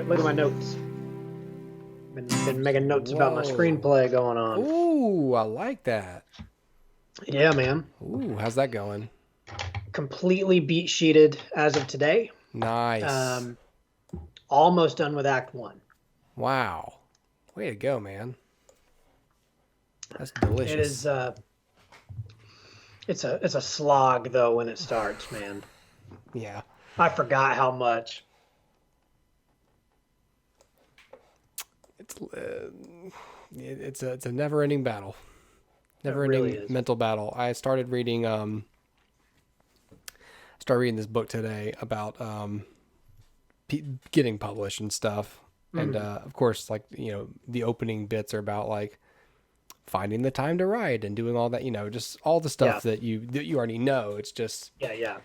Look at my notes. Been making notes about my Whoa. screenplay going on. Ooh, I like that. Yeah, man. Ooh, how's that going? Completely beat sheeted as of today. Nice. Um, Almost done with Act One. Wow. Way to go, man. That's It is. delicious. It's a slog though when it starts, man. Yeah. I forgot how much. It's it's a never-ending battle. It really Never-ending is. mental battle. I started reading this book today about getting published and stuff. And Hmm. of course, like, the opening bits are about like finding the time to write and doing all that, just all the Yeah, stuff that you already know. It's just yeah, yeah.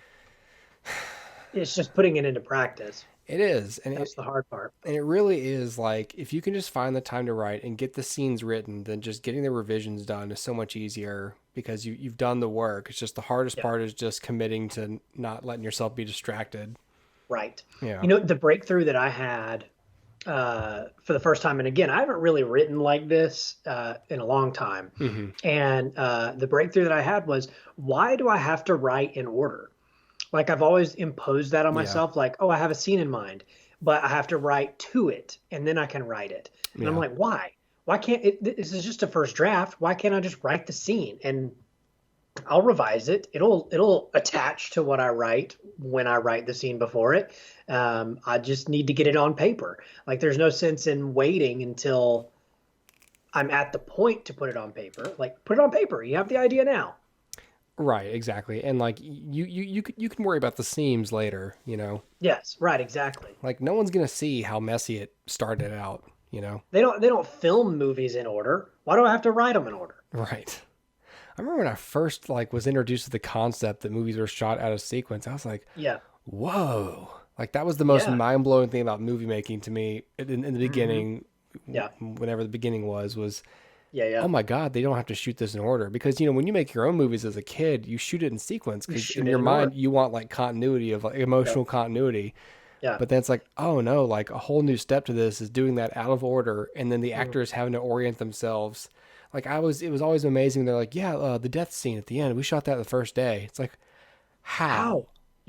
It's just putting it into practice. it is, and That's the hard part. it really is, like, if you can just find the time to write and get the scenes written, then just getting the revisions done is so much easier because you've done the work. It's just the hardest Yeah, part is just committing to not letting yourself be distracted. right. Yeah. You know, the breakthrough that I had for the first time, and again, I haven't really written like this in a long time. Hmm. And the breakthrough that I had was, why do I have to write in order? Like I've always imposed that on Yeah. myself, like, oh, I have a scene in mind, but I have to write to it and then I can write it. And I'm Yeah. like, why? Why can't it? This is just a first draft. Why can't I just write the scene and I'll revise it. It'll attach to what I write when I write the scene before it. I just need to get it on paper. Like there's no sense in waiting until I'm at the point to put it on paper. Like put it on paper. You have the idea now. Right, exactly. And like you can worry about the seams later. Yes, right, exactly. Like no one's gonna see how messy it started out. They don't film movies in order. Why do I have to write them in order? Right. I remember when I first like was introduced to the concept that movies were shot out of sequence. I was like, Yeah, whoa. Like that was the most yeah, mind blowing thing about movie making to me in the hmm, beginning, yeah, whenever the beginning was, yeah, oh yeah. my God, they don't have to shoot this in order. Because, when you make your own movies as a kid, you shoot it in sequence You because in shoot it your in mind, order. you want like continuity of like Yeah, emotional continuity. yeah, But then it's like, oh no, like a whole new step to this is doing that out of order. And then the mm, actors having to orient themselves. Like it was always amazing. They're like, yeah, the death scene at the end, we shot that the first day. It's like, how? how?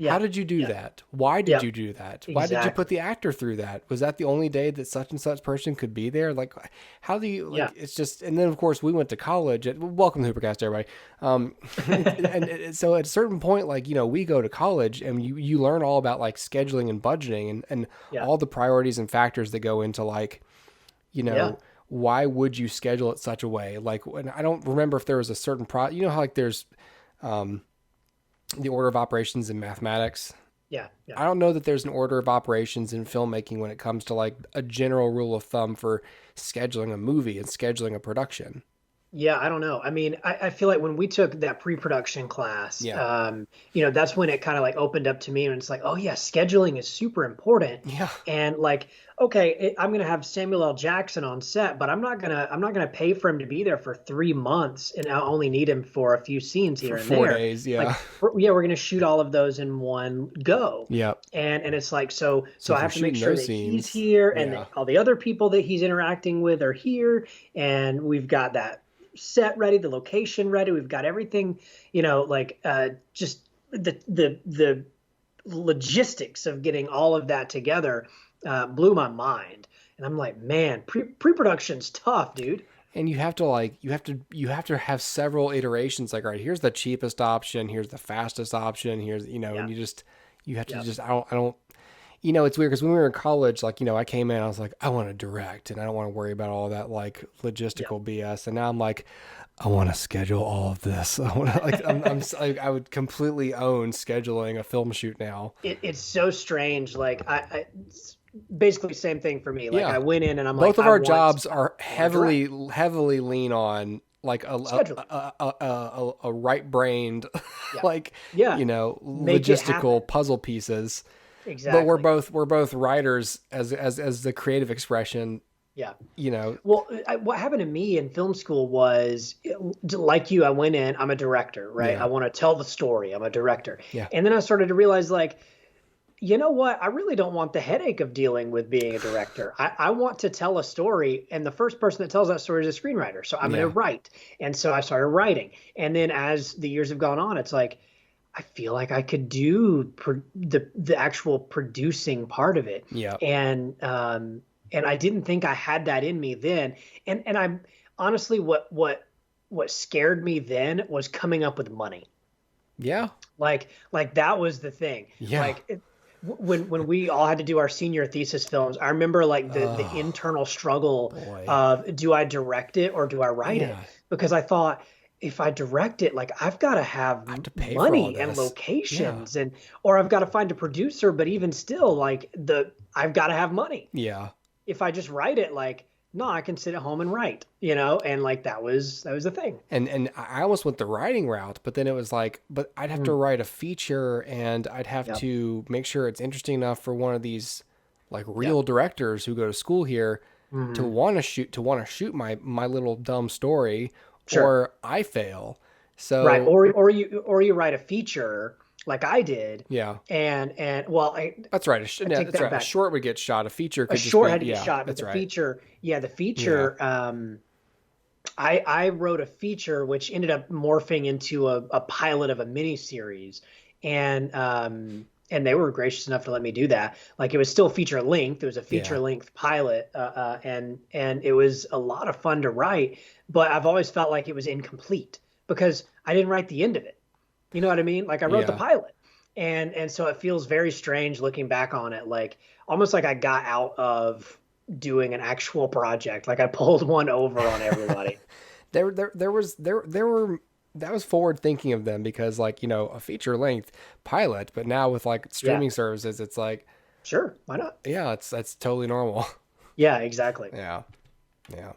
How Yeah, did you do yeah, that? Why did yeah, you do that? Why did you put exactly. the actor through that? Was that the only day that such and such person could be there? Like, how do you Yeah. like? It's just, and then of course we went to college. Welcome to Hoopercast, everybody. So at a certain point, like we go to college and you learn all about like scheduling and budgeting and Yeah, all the priorities and factors that go into like you yeah, know why would you schedule it such a way? Like, when I don't remember if there was a certain how like there's the order of operations in mathematics. yeah, yeah. I don't know that there's an order of operations in filmmaking when it comes to like a general rule of thumb for scheduling a movie and scheduling a production. Yeah, I don't know. I mean, I feel like when we took that pre-production class, Yeah. that's when it kind of like opened up to me, and it's like, oh yeah, scheduling is super important. Yeah. And like, okay, I'm gonna have Samuel L. Jackson on set, but I'm not gonna pay for him to be there for 3 months, and I only need him for a few scenes For here and four there. days. Yeah. Like, yeah, we're gonna shoot all of those in one go. Yeah. And it's like, so So I if you're have to make shooting sure those that he's scenes, here and yeah. that all the other people that he's interacting with are here, and we've got that set ready, the location ready. We've got everything, like just the logistics of getting all of that together blew my mind. And I'm like, man, pre-production's tough, dude. And you have to like you have to have several iterations. Like, all right, here's the cheapest option, here's the fastest option, here's Yeah, and you have to yeah, just I don't. It's weird because when we were in college, like, I came in, I was like, I want to direct and I don't want to worry about all that like yeah. logistical BS. And now I'm like, I want to schedule all of this. I want to like, I would completely own scheduling a film shoot now. It's so strange. Like it's basically same thing for me. Like Yeah. I went in and I'm like, Both of our jobs are I want to direct, heavily lean on like schedule. a right brained, Yeah, like, yeah. Make it logistical happen. puzzle pieces. But we're Exactly. both we're both writers as the creative expression, Yeah. you know. Well, what happened to me in film school was like you, I went in, I'm a director, right? Yeah. I want to tell the story. I'm a director. Yeah. And then I started to realize like you know what? I really don't want the headache of dealing with being a director. I want to tell a story, and the first person that tells that story is a screenwriter. So I'm going to Yeah. write. And so I started writing. And then as the years have gone on, it's like, I feel like I could do the actual producing part of it. Yeah. And I didn't think I had that in me then. And I'm honestly, what scared me then was coming up with money. Yeah. Like that was the thing. Yeah. Like when we all had to do our senior thesis films, I remember like the Oh, internal struggle boy. of, do I direct it or do I write it? Yeah. Because I thought, if I direct it, like I've got to have I have to pay for all money and this. Yeah. locations, and or I've got to find a producer, but even still, like I've got to have money. Yeah. If I just write it, like, no, I can sit at home and write, and like that was the thing. And I almost went the writing route, but then it was like, but I'd have to Mm, write a feature and I'd have yep. to make sure it's interesting enough for one of these like Yep. real directors who go to school here to Hmm. want to shoot my little dumb story, Sure. or I fail. Right. So Or you write a feature like I did, yeah, and well, that's right. I Yeah, take that's that right. A back. short would get shot. A feature A could just short be, had to get yeah, shot, but that's the right. feature, yeah, the Yeah. feature, I wrote a feature which ended up morphing into a pilot of a mini series, and they were gracious enough to let me do that. Like it was still feature length. It was a feature Yeah. length pilot, and it was a lot of fun to write. But I've always felt like it was incomplete because I didn't write the end of it. You know what I mean? Like I wrote the Yeah. pilot, and so it feels very strange looking back on it, like almost like I got out of doing an actual project. Like I pulled one over on everybody. There were that was forward thinking of them because like, a feature length pilot, but now with like Yeah, streaming services, it's like, sure, why not? yeah, that's totally normal. Yeah, exactly. Yeah. Yeah.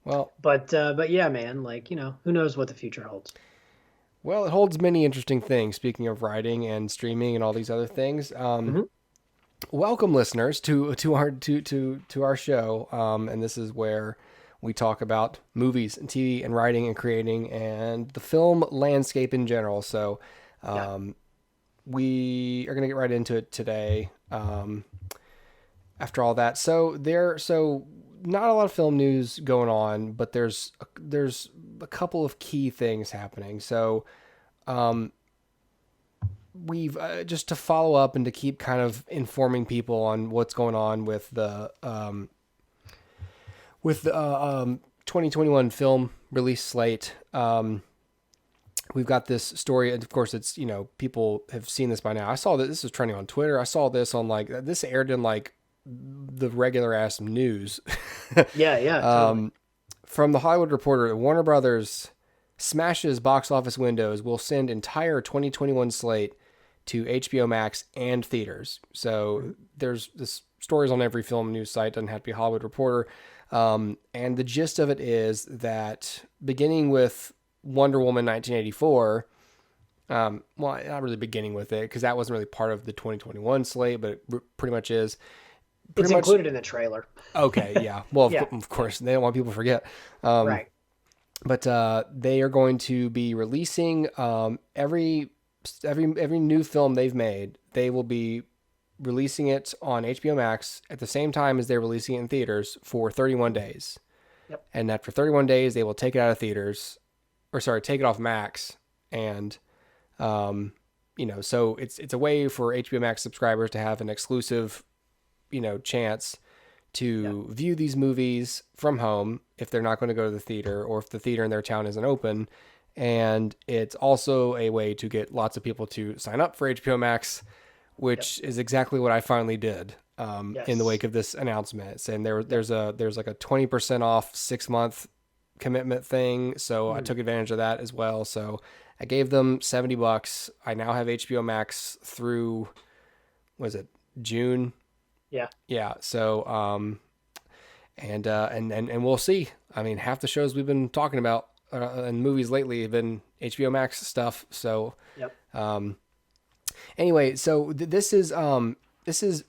Well, But yeah, man, like who knows what the future holds? well, it holds many interesting things. Speaking of writing and streaming and all these other things, Hmm. welcome listeners to our show. And this is where we talk about movies and TV and writing and creating and the film landscape in general. So, Yeah. um, we are going to get right into it today. After all that, so not a lot of film news going on, but there's a couple of key things happening. So, um, we've just to follow up and to keep kind of informing people on what's going on with the 2021 film release slate. We've got this story, and of course, it's people have seen this by now. I saw that this was trending on Twitter. I saw this on like this aired in like the regular ass news. Yeah, yeah, totally. From the Hollywood Reporter, Warner Brothers smashes box office windows, will send entire 2021 slate to HBO Max and theaters. So Mhm. there's this stories on every film news site, doesn't have to be Hollywood Reporter. And the gist of it is that beginning with Wonder Woman 1984, well, not really beginning with it because that wasn't really part of the 2021 slate, but it pretty much is. It's Pretty much included in the trailer. okay, yeah. Well, Yeah, of course, they don't want people to forget. Um, right. but they are going to be releasing every new film they've made. They will be releasing it on HBO Max at the same time as they're releasing it in theaters for 31 days. Yep. And after 31 days, they will take it out of theaters, or sorry, take it off Max, and so it's a way for HBO Max subscribers to have an exclusive, chance Yep. to view these movies from home if they're not going to go to the theater or if the theater in their town isn't open. And it's also a way to get lots of people to sign up for HBO Max, Yep. which is exactly what I finally did in the Yes. wake of this announcement. Saying there's like a 20% off 6 month commitment thing, so I Mm. took advantage of that as well. So I gave them $70. I now have HBO Max through, was it June? Yeah. Yeah. So and we'll see. I mean, half the shows we've been talking about and movies lately have been HBO Max stuff. So Yep. anyway, so this is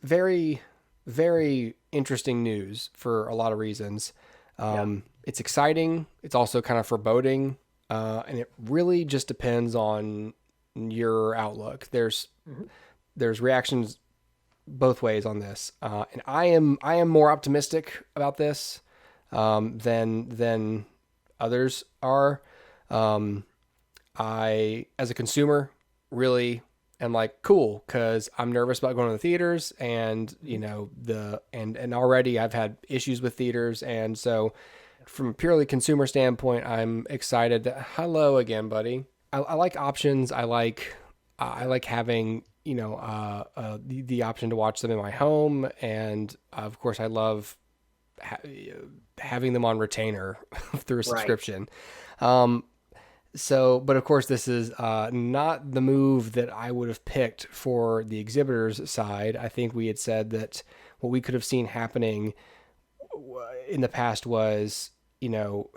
very very interesting news for a lot of reasons. Yeah. It's exciting. It's also kind of foreboding, and it really just depends on your outlook. Hmm. There's reactions both ways on this, and I am more optimistic about this than others are. Um, I, as a consumer, really am like, cool, because I'm nervous about going to the theaters, and and already I've had issues with theaters, and so from a purely consumer standpoint, I'm excited. Hello again, buddy. I like options. I like having the option to watch them in my home, and of course I love having them on retainer through a Right. subscription. But of course, this is not the move that I would have picked for the exhibitors side. I think we had said that what we could have seen happening in the past was,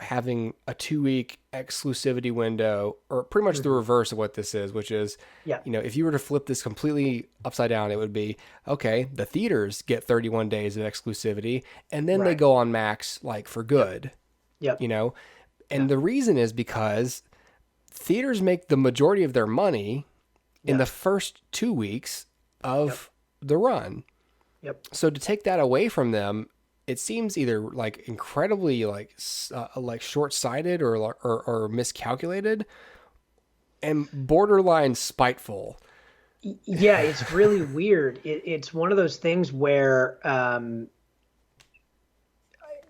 having a 2-week exclusivity window, or pretty much the Hmm. reverse of what this is, which is, Yeah. if you were to flip this completely upside down, it would be, okay, the theaters get 31 days of exclusivity, and then they Right. go on Max like for Yep. good, Yep. you know? Yeah. And the reason is because theaters make the majority of their money in the Yes. first 2 weeks Yep. of the run. Yep. So to take that away from them, it seems either like incredibly like short-sighted or miscalculated and borderline spiteful. Yeah, it's really weird. It's one of those things where,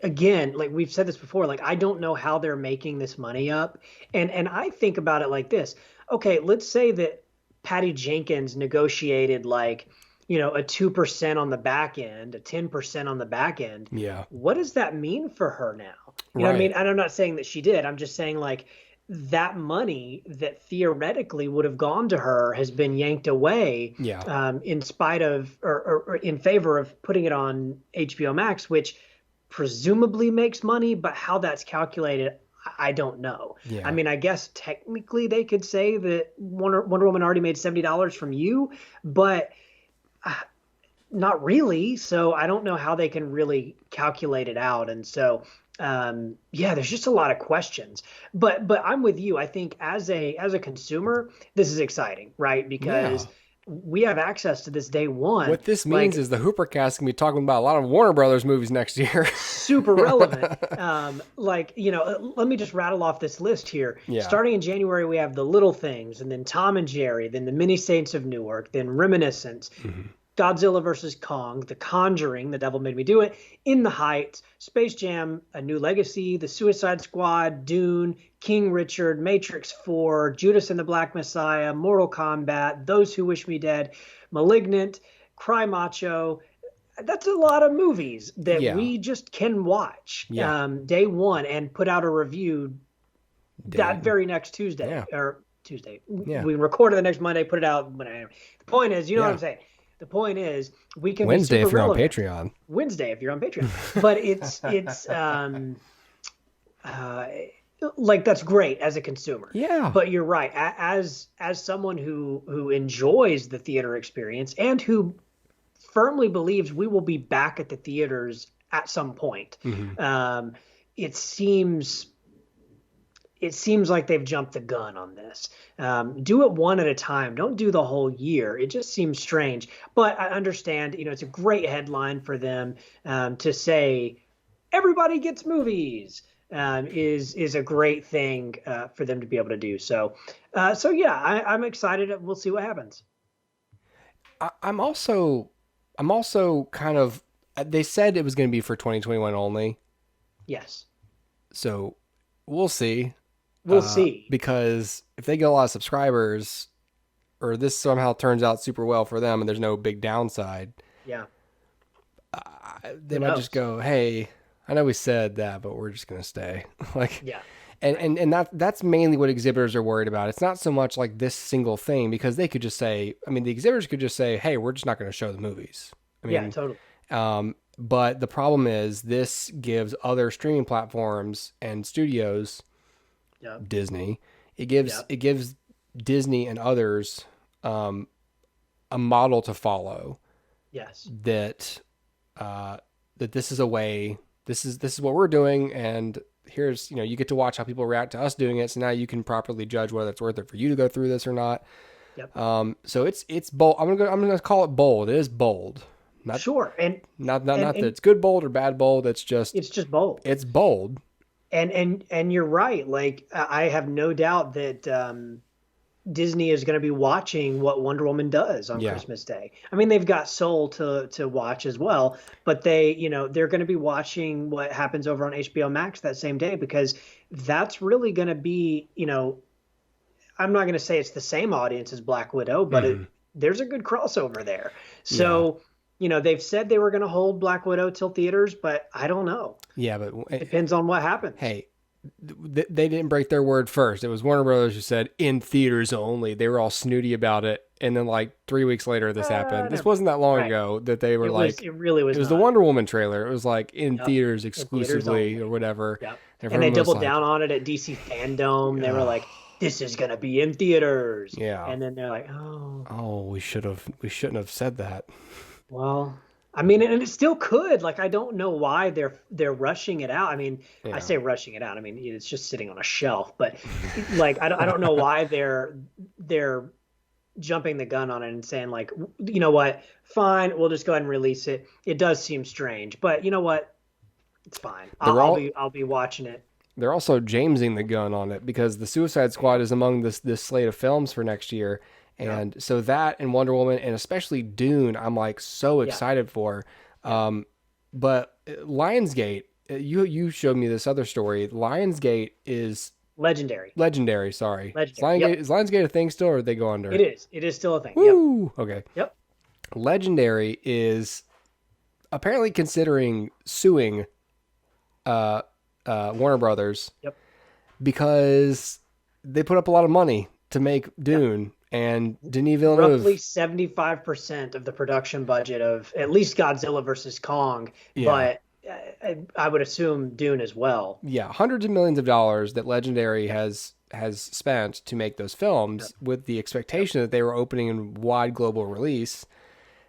again, like we've said this before, like I don't know how they're making this money up, and I think about it like this. Okay, let's say that Patty Jenkins negotiated like, a 2% on the back end, a 10% on the back end. Yeah. What does that mean for her now? You know what I mean? Right. And I'm not saying that she did. I'm just saying like that money that theoretically would have gone to her has been yanked away, Yeah. in spite of, or in favor of putting it on HBO Max, which presumably makes money, but how that's calculated, I don't know. I Yeah. mean, I guess technically they could say that Wonder Woman already made $70 from you, but uh, not really. So I don't know how they can really calculate it out. And so, yeah, there's just a lot of questions. But I'm with you. I think as a consumer, this is exciting, right? Yeah. Because we have access to this day one. What this means Like, is the Hoopercast can be talking about a lot of Warner Brothers movies next year. super relevant. Like, let me just rattle off this list here. Yeah. Starting in January, we have The Little Things, and then Tom and Jerry, then The Many Saints of Newark, then Reminiscence, Mhm. Godzilla versus Kong, The Conjuring, The Devil Made Me Do It, In the Heights, Space Jam, A New Legacy, The Suicide Squad, Dune, King Richard, Matrix 4, Judas and the Black Messiah, Mortal Kombat, Those Who Wish Me Dead, Malignant, Cry Macho. That's a lot of movies that Yeah. we just can watch, Yeah. day one, and put out a review that very next Tuesday, Yeah. or Tuesday. Yeah. We recorded the next Monday, put it out. The point is, you know what Yeah. I'm saying? The point is, we can Wednesday be super if you're on relevant. Patreon. Wednesday if you're on Patreon. But it's uh, like that's great as a consumer. Yeah. But you're right. As someone who enjoys the theater experience and who firmly believes we will be back at the theaters at some point, Mhm. it seems like they've jumped the gun on this. Do it one at a time. Don't do the whole year. It just seems strange. But I understand, it's a great headline for them, to say everybody gets movies, is a great thing, for them to be able to do. So yeah, I'm excited. We'll see what happens. I'm also kind of. They said it was going to be for 2021 only, Yes, so we'll see. we'll see. Because if they get a lot of subscribers, or this somehow turns out super well for them, and there's no big downside, Yeah, they who might just knows? go, "Hey, I know we said that, but we're just going to stay." Like, Yeah, and right. that's mainly what exhibitors are worried about. It's not so much like this single thing, because they could just say, I mean, the exhibitors could just say, "Hey, we're just not going to show the movies." I Yeah, mean, totally. but the problem is this gives other streaming platforms and studios, Yeah, Disney, it yeah, gives Disney and others a model to follow, yes, that uh, that this is a way, this is what we're doing, and here's, you get to watch how people react to us doing it, so now you can properly judge whether it's worth it for you to go through this or not. Yep. So it's bold. I'm gonna call it bold. It is bold. Not Sure. not that And it's good bold or bad bold. It's just it's just bold. it's bold. And you're right. Like I have no doubt that Disney is going to be watching what Wonder Woman does on Yeah. Christmas Day. I mean, they've got Soul to watch as well, but they're going to be watching what happens over on HBO Max that same day, because that's really going to be, I'm not going to say it's the same audience as Black Widow, but Hmm. there's a good crossover there. Yeah. So, they've said they were going to hold Black Widow till theaters, but I don't know. Yeah. But Depends on what happens. hey, they didn't break their word first. It was Warner Brothers who said in theaters only. They were all snooty about it, and then like 3 weeks later, this happened. This Never. wasn't that long Right. ago that they were It really it was was the not. Wonder Woman trailer. It was like in Yep. theaters In theaters exclusively or only. whatever. Yep. And they Everyone was doubled like, down on it at DC Fandom. They were oh, like, "This is gonna be in theaters," yeah. and then they're like, "Oh, Oh, we shouldn't have said that. well." I mean, and it still could. Like, I don't know why they're rushing it out. I mean, I Yeah. say rushing it out. I mean, it's just sitting on a shelf. But like, I don't know why they're jumping the gun on it and saying like, you know what, fine, we'll just go ahead and release it. It does seem strange, but you know what, it's fine. They're all I'll be watching it. they're also Jamesing the gun on it because the Suicide Squad is among this slate of films for next year. Yeah. And so that and Wonder Woman and especially Dune, I'm like so Yeah. excited for. Yeah. But Lionsgate, you showed me this other story. Lionsgate is Legendary. legendary. Sorry, Legendary. Yep. Is Lionsgate a thing still, or did they go under? It is. It is still a thing. Yep. Woo! Okay. Yep. Legendary is apparently considering suing Warner Brothers Yep. because they put up a lot of money to make Dune, and Denis Villeneuve. Roughly 75% of the production budget of at least Godzilla versus Kong, Yeah. but I would assume Dune as well. Yeah, hundreds of millions of dollars that Legendary has spent to make those films with the expectation that they were opening in wide global release.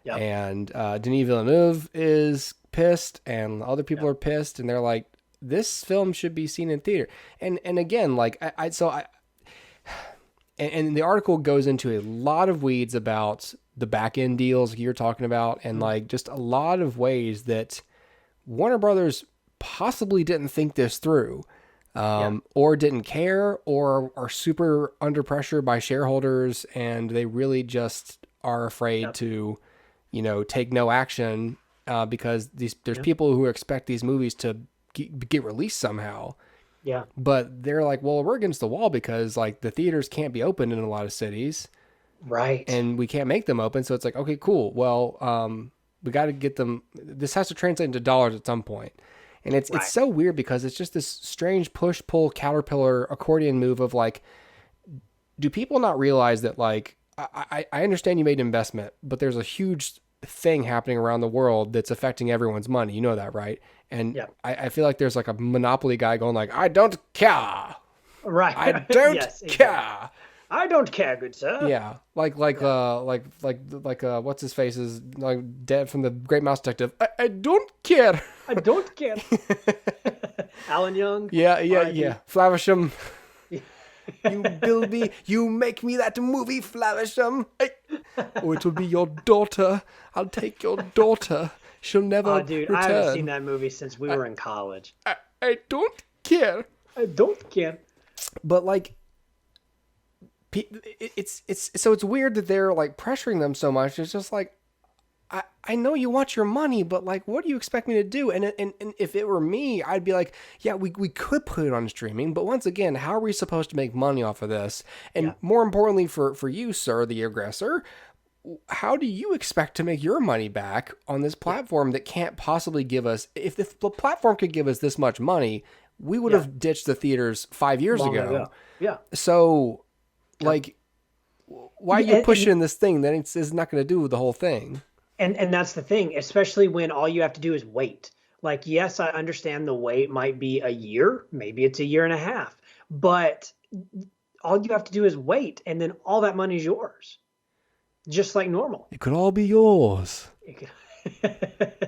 Yep. And Denis Villeneuve is pissed, and other people Yep. are pissed, and they're like, "This film should be seen in theater." And again, like and the article goes into a lot of weeds about the back end deals like you're talking about, and like just a lot of ways that Warner Brothers possibly didn't think this through, or didn't care, or are super under pressure by shareholders, and they really just are afraid to, take no action because there's people who expect these movies to get released somehow. Yeah. But they're like, well, we're against the wall because like the theaters can't be open in a lot of cities, Right. and we can't make them open. So it's like, okay, cool. Well, we got to get them. This has to translate into dollars at some point. And it's so weird because it's just this strange push pull caterpillar accordion move of like, do people not realize that like I understand you made an investment, but there's a huge thing happening around the world that's affecting everyone's money. You know that, right? And I feel like there's like a monopoly guy going like, I don't care. Right. I don't Yes, care. exactly. I don't care, good sir. Yeah, like what's his face is like dead from the Great Mouse Detective. I don't care. I don't care. Alan Young. Yeah. R.I.P. Flavisham. You build me, you make me that movie, Flavisham. Oh, it will be your daughter. I'll take your daughter. She'll never Oh, dude, return. I haven't seen that movie since we were in college. I don't care. I don't care. But like, it's so it's weird that they're like pressuring them so much. It's just like, I know you want your money, but like, what do you expect me to do? And if it were me, I'd be like, yeah, we could put it on streaming, but once again, how are we supposed to make money off of this? And more importantly, for you, sir, the aggressor, how do you expect to make your money back on this platform that can't possibly give us? If the platform could give us this much money, we would have ditched the theaters 5 years Long ago. ago. Yeah. So, like, why are you And- pushing this thing that is not going to do the whole thing? And that's the thing, especially when all you have to do is wait. Like, yes, I understand the wait might be a year, maybe it's a year and a half, but all you have to do is wait, and then all that money is yours, just like normal. It could all be yours.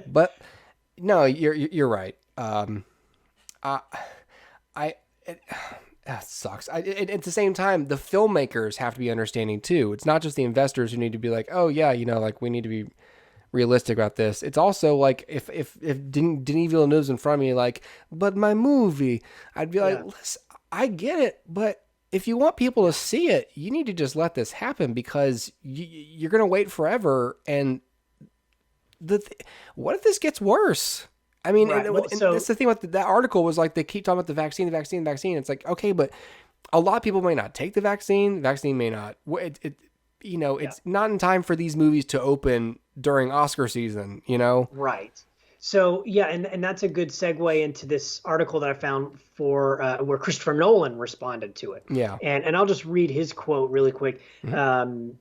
But no, you're right. I that sucks. At the same time, the filmmakers have to be understanding too. It's not just the investors who need to be like, oh yeah, like we need to be realistic about this. It's also like if Denis Villeneuve's in front of me, like, but my movie, I'd be like, Yeah. listen, I get it, but if you want people to see it, you need to just let this happen because you're gonna wait forever. And what if this gets worse? I mean, Right. Well, and that's so the thing with that article was like they keep talking about the vaccine, the vaccine, the vaccine. It's like, okay, but a lot of people may not take the vaccine. The vaccine may not. yeah. It's not in time for these movies to open during Oscar season. Right. So yeah, and that's a good segue into this article that I found for where Christopher Nolan responded to it, Yeah. and I'll just read his quote really quick. Mhm.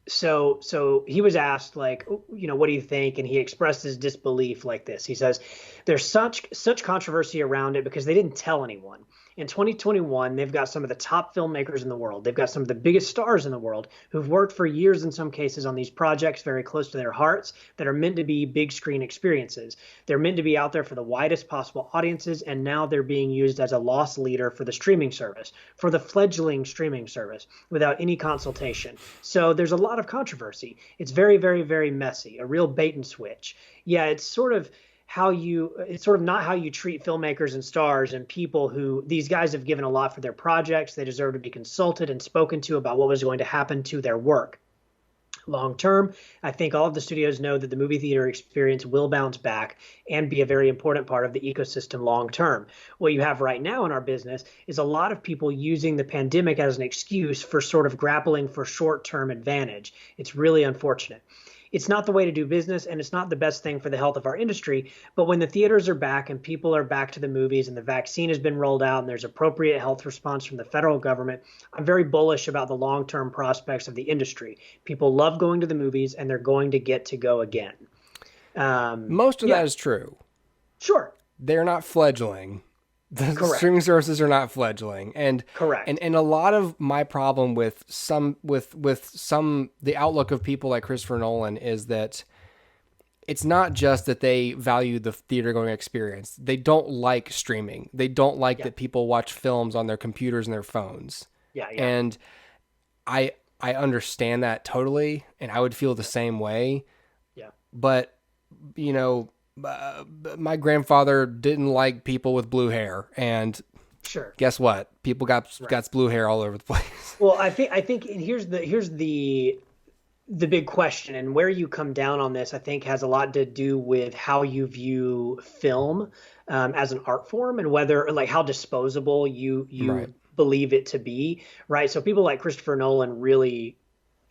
So he was asked like, what do you think? And he expressed his disbelief like this. He says, "There's such controversy around it because they didn't tell anyone. In 2021, they've got some of the top filmmakers in the world. They've got some of the biggest stars in the world who've worked for years in some cases on these projects very close to their hearts that are meant to be big screen experiences. They're meant to be out there for the widest possible audiences, and now they're being used as a loss leader for the streaming service, for the fledgling streaming service, without any consultation. So there's a lot of controversy. It's very, very, very messy, a real bait and switch. Yeah, it's sort of not how you treat filmmakers and stars and people who these guys have given a lot for their projects. They deserve to be consulted and spoken to about what was going to happen to their work. Long term, I think all of the studios know that the movie theater experience will bounce back and be a very important part of the ecosystem long term. What you have right now in our business is a lot of people using the pandemic as an excuse for sort of grappling for short term advantage. It's really unfortunate. It's not the way to do business, and it's not the best thing for the health of our industry. But when the theaters are back and people are back to the movies and the vaccine has been rolled out and there's appropriate health response from the federal government, I'm very bullish about the long-term prospects of the industry. People love going to the movies, and they're going to get to go again. Most of Yeah, that is true. sure. They're not fledgling. The Correct. streaming services are not fledgling, and Correct. a lot of my problem with the outlook of people like Christopher Nolan is that it's not just that they value the theater going experience. They don't like streaming. They don't like Yeah. that people watch films on their computers and their phones. Yeah. Yeah. And I understand that totally, and I would feel the same way. Yeah. But you know, my grandfather didn't like people with blue hair, and Sure. guess what? People got Right. blue hair all over the place. Well, I think and here's the big question, and where you come down on this, I think, has a lot to do with how you view film as an art form, and whether like how disposable Right. you believe it to be, right? So people like Christopher Nolan really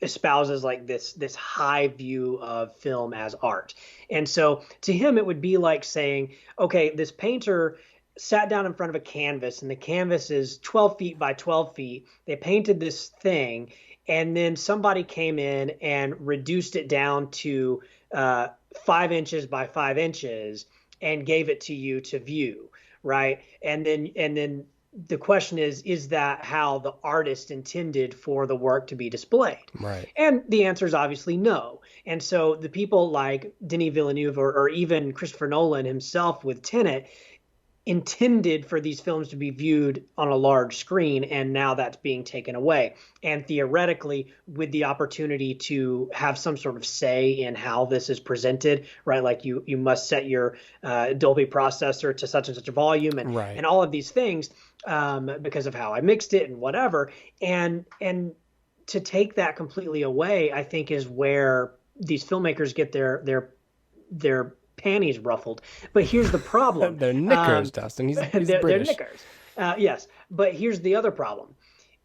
espouses like this high view of film as art, and so to him it would be like saying, okay, this painter sat down in front of a canvas, and the canvas is 12 feet by 12 feet. They painted this thing, and then somebody came in and reduced it down to 5 inches by 5 inches and gave it to you to view, right? And then the question is that how the artist intended for the work to be displayed? Right. And the answer is obviously no. And so the people like Denis Villeneuve, or even Christopher Nolan himself with Tenet, intended for these films to be viewed on a large screen, and now that's being taken away. And theoretically, with the opportunity to have some sort of say in how this is presented, right? Like you must set your Dolby processor to such and such a volume, and Right. and all of these things, because of how I mixed it and whatever. And to take that completely away, I think is where these filmmakers get their panties ruffled. But here's the problem. They're knickers, Dustin. He's they're British. knickers. Yes, but here's the other problem.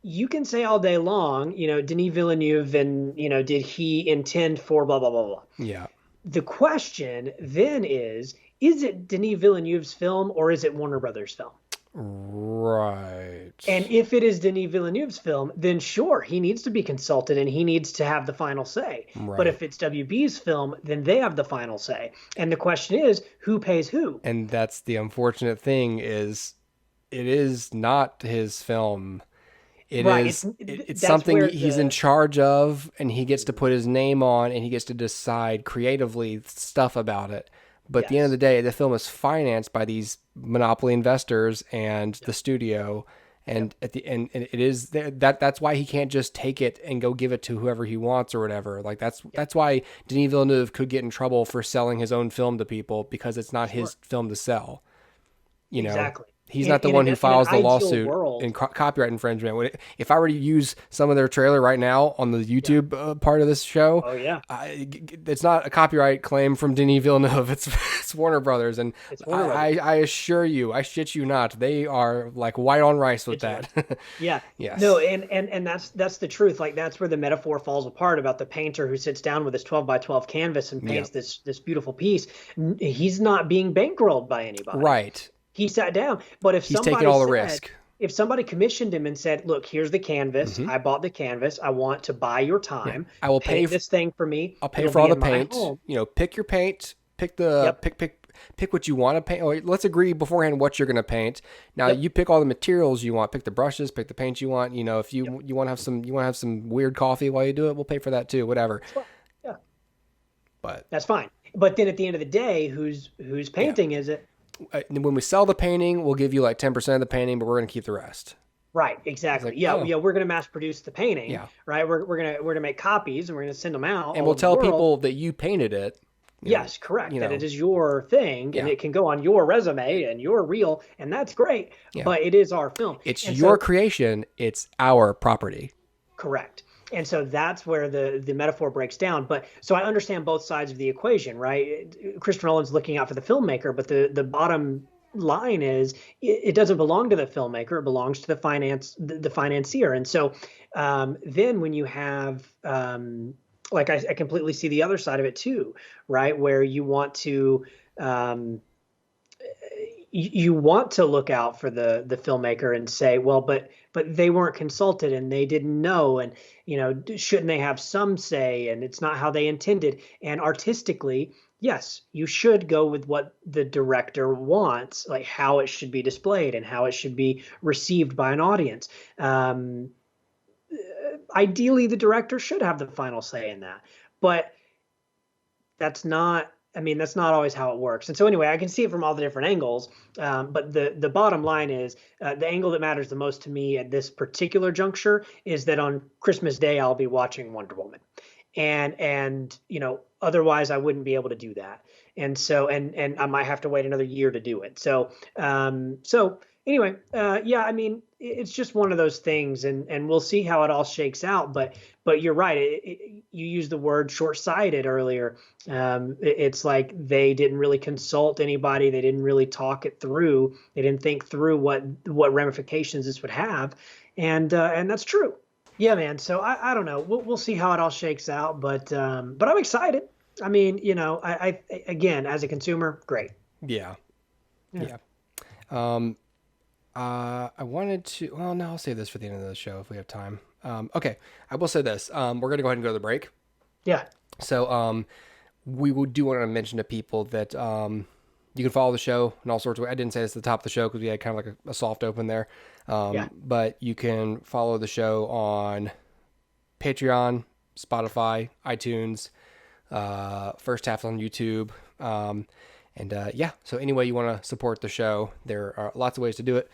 You can say all day long, Denis Villeneuve, and did he intend for blah blah blah blah. Yeah. The question then is it Denis Villeneuve's film or is it Warner Brothers' film? Right. And if it is Denis Villeneuve's film, then sure, he needs to be consulted and he needs to have the final say. Right. But if it's WB's film, then they have the final say. And the question is, who pays who? And that's the unfortunate thing is it is not his film. It Right, is it's- it's that's something where he's the- in charge of, and he gets to put his name on, and he gets to decide creatively stuff about it. But at the end of the day, the film is financed by these monopoly investors and the studio, And at the end, and it is that's why he can't just take it and go give it to whoever he wants or whatever. Like that's why Denis Villeneuve could get in trouble for selling his own film to people, because it's not his film to sell. You know, exactly. He's not the one who files the lawsuit world, in copyright infringement. If I were to use some of their trailer right now on the YouTube part of this show, oh yeah, it's not a copyright claim from Denis Villeneuve. It's Warner Brothers, and I assure you, I shit you not, they are like white on rice with that. Yeah. Yes. No, and that's the truth. Like that's where the metaphor falls apart about the painter who sits down with his 12x12 canvas and paints this beautiful piece. He's not being bankrolled by anybody. Right. He sat down, but if he's somebody taking all the risk. If somebody commissioned him and said, "Look, here's the canvas. I bought the canvas. I want to buy your time. I will pay this thing for me. I'll pay for all the paint. You know, pick your paint. Pick the pick what you want to paint. Or let's agree beforehand what you're going to paint. Now you pick all the materials you want. Pick the brushes. Pick the paint you want. You know, if you want to have some weird coffee while you do it, we'll pay for that too. Whatever. Yeah, but that's fine. But then at the end of the day, whose painting is it? When we sell the painting, we'll give you like 10% of the painting, but we're going to keep the rest. Right, exactly. Like, we're going to mass produce the painting. Right. We're going to make copies and we're going to send them out. And we'll tell people that you painted it. Yes, correct. That it is your thing and it can go on your resume and your reel, and that's great. But it is our film. It's your creation. It's our property. Correct. And so that's where the metaphor breaks down. But so I understand both sides of the equation, right? Christopher Nolan's looking out for the filmmaker, but the bottom line is it doesn't belong to the filmmaker. It belongs to the financier. And so then when you have like I completely see the other side of it too, right? Where you want to look out for the filmmaker and say, well, but they weren't consulted and they didn't know, and shouldn't they have some say, and it's not how they intended. And artistically, yes, you should go with what the director wants, like how it should be displayed and how it should be received by an audience. Ideally, the director should have the final say in that, but that's not always how it works. And so anyway, I can see it from all the different angles. But the bottom line is the angle that matters the most to me at this particular juncture is that on Christmas Day, I'll be watching Wonder Woman. And otherwise I wouldn't be able to do that. And so, and I might have to wait another year to do it. So anyway, it's just one of those things, and we'll see how it all shakes out. But you're right. You used the word short-sighted earlier. It's like they didn't really consult anybody. They didn't really talk it through. They didn't think through what ramifications this would have, and that's true. Yeah, man. So I don't know. We'll see how it all shakes out. But I'm excited. I mean, I again, as a consumer, great. Yeah. I wanted to, well, no, I'll save this for the end of the show if we have time. Okay. I will say this. We're going to go ahead and go to the break. Yeah. So, we do want to mention to people that, you can follow the show in all sorts of ways. I didn't say this at the top of the show because we had kind of like a soft open there. But you can follow the show on Patreon, Spotify, iTunes, First Half on YouTube. So any way you want to support the show, there are lots of ways to do it.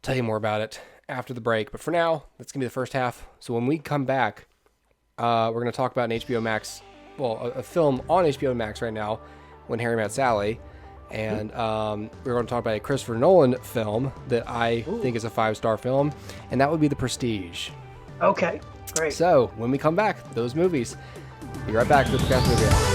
Tell you more about it after the break. But for now, that's going to be the first half. So when we come back, we're going to talk about an HBO Max, a film on HBO Max right now, When Harry Met Sally. And we're going to talk about a Christopher Nolan film that I think is a 5-star film, and that would be The Prestige. Okay, great. So when we come back, those movies. Be right back with the Cast Movie Hour.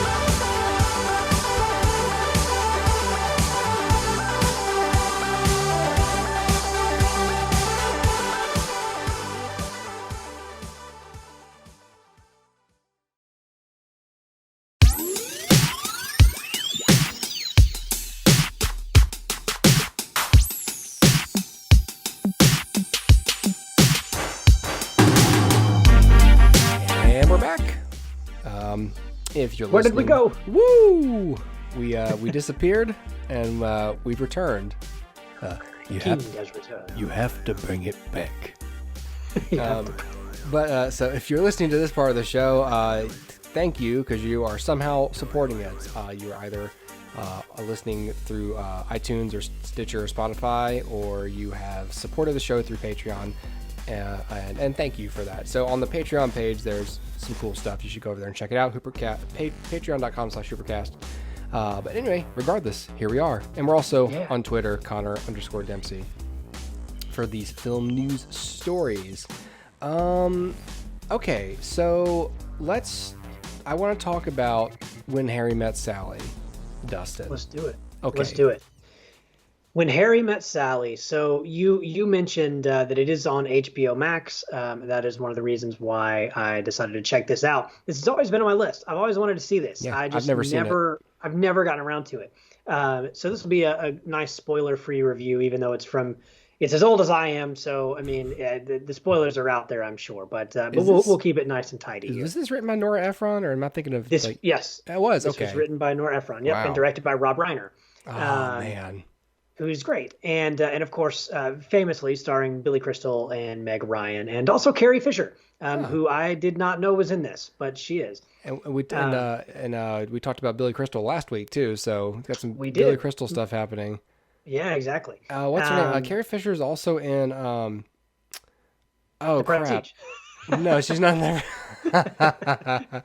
If you're listening, where did we go? Woo! We disappeared and we've returned. You have to bring it back. So if you're listening to this part of the show, thank you, because you are somehow supporting it. You're either listening through iTunes or Stitcher or Spotify, or you have supported the show through Patreon. And thank you for that. So on the Patreon page, there's some cool stuff. You should go over there and check it out. Patreon.com/Hoopercast. But anyway, regardless, here we are. And we're also on Twitter, Connor_Dempsey, for these film news stories. Okay, so I want to talk about When Harry Met Sally, Dustin. Let's do it. Okay. Let's do it. When Harry Met Sally. So you mentioned that it is on HBO Max. That is one of the reasons why I decided to check this out. This has always been on my list. I've always wanted to see this. Yeah, I just I've never gotten around to it. So this will be a nice spoiler-free review, even though it's as old as I am. So I mean, the spoilers are out there, I'm sure. But we'll keep it nice and tidy here. Was this written by Nora Ephron, or am I thinking of this? Yes, it was. This was written by Nora Ephron. Yep, and directed by Rob Reiner. Oh man. Who's great, and of course, famously starring Billy Crystal and Meg Ryan, and also Carrie Fisher, who I did not know was in this, but she is. And we talked about Billy Crystal last week too, so we've got some Billy Crystal stuff happening. Yeah, exactly. What's her name? Carrie Fisher is also in. Oh crap! No, she's not in there.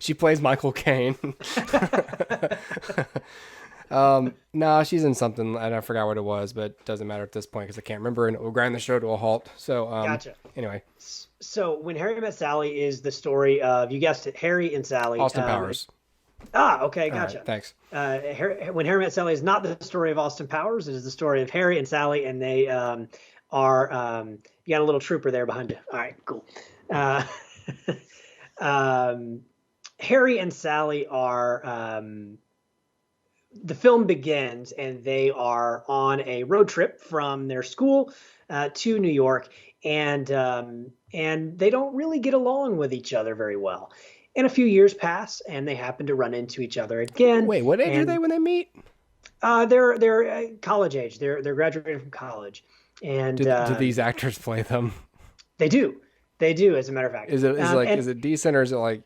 she plays Michael Caine. No, she's in something, and I forgot what it was, but it doesn't matter at this point because I can't remember, and it will grind the show to a halt. So, gotcha. Anyway, so When Harry Met Sally is the story of, you guessed it, Harry and Sally. Austin Powers. Okay, gotcha. Right, thanks. When Harry Met Sally is not the story of Austin Powers; it is the story of Harry and Sally, and they are. You got a little trooper there behind you. All right, cool. Harry and Sally are. The film begins and they are on a road trip from their school to New York, and they don't really get along with each other very well. And a few years pass, and they happen to run into each other again. Wait, what age are they when they meet? They're college age. They're graduating from college, and do these actors play them? They do. They do, as a matter of fact. Is it decent, or is it like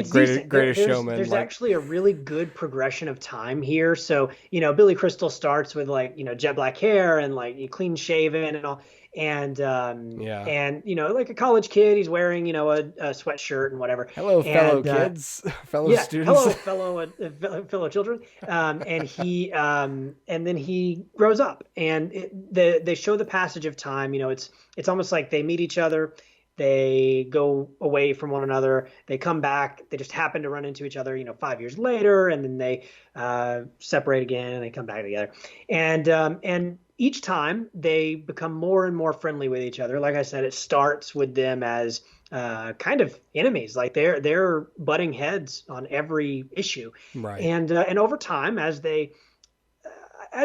Greatest Showman? There's actually a really good progression of time here. So, Billy Crystal starts with jet black hair and clean shaven and all. And like a college kid, he's wearing, a sweatshirt and whatever. Hello, fellow kids, fellow students. Hello, fellow children. And then he grows up, and they show the passage of time. It's almost like they meet each other. They go away from one another. They come back. They just happen to run into each other, 5 years later, and then they separate again, and they come back together. And each time they become more and more friendly with each other. Like I said, it starts with them as kind of enemies. Like they're butting heads on every issue. Right. And over time, as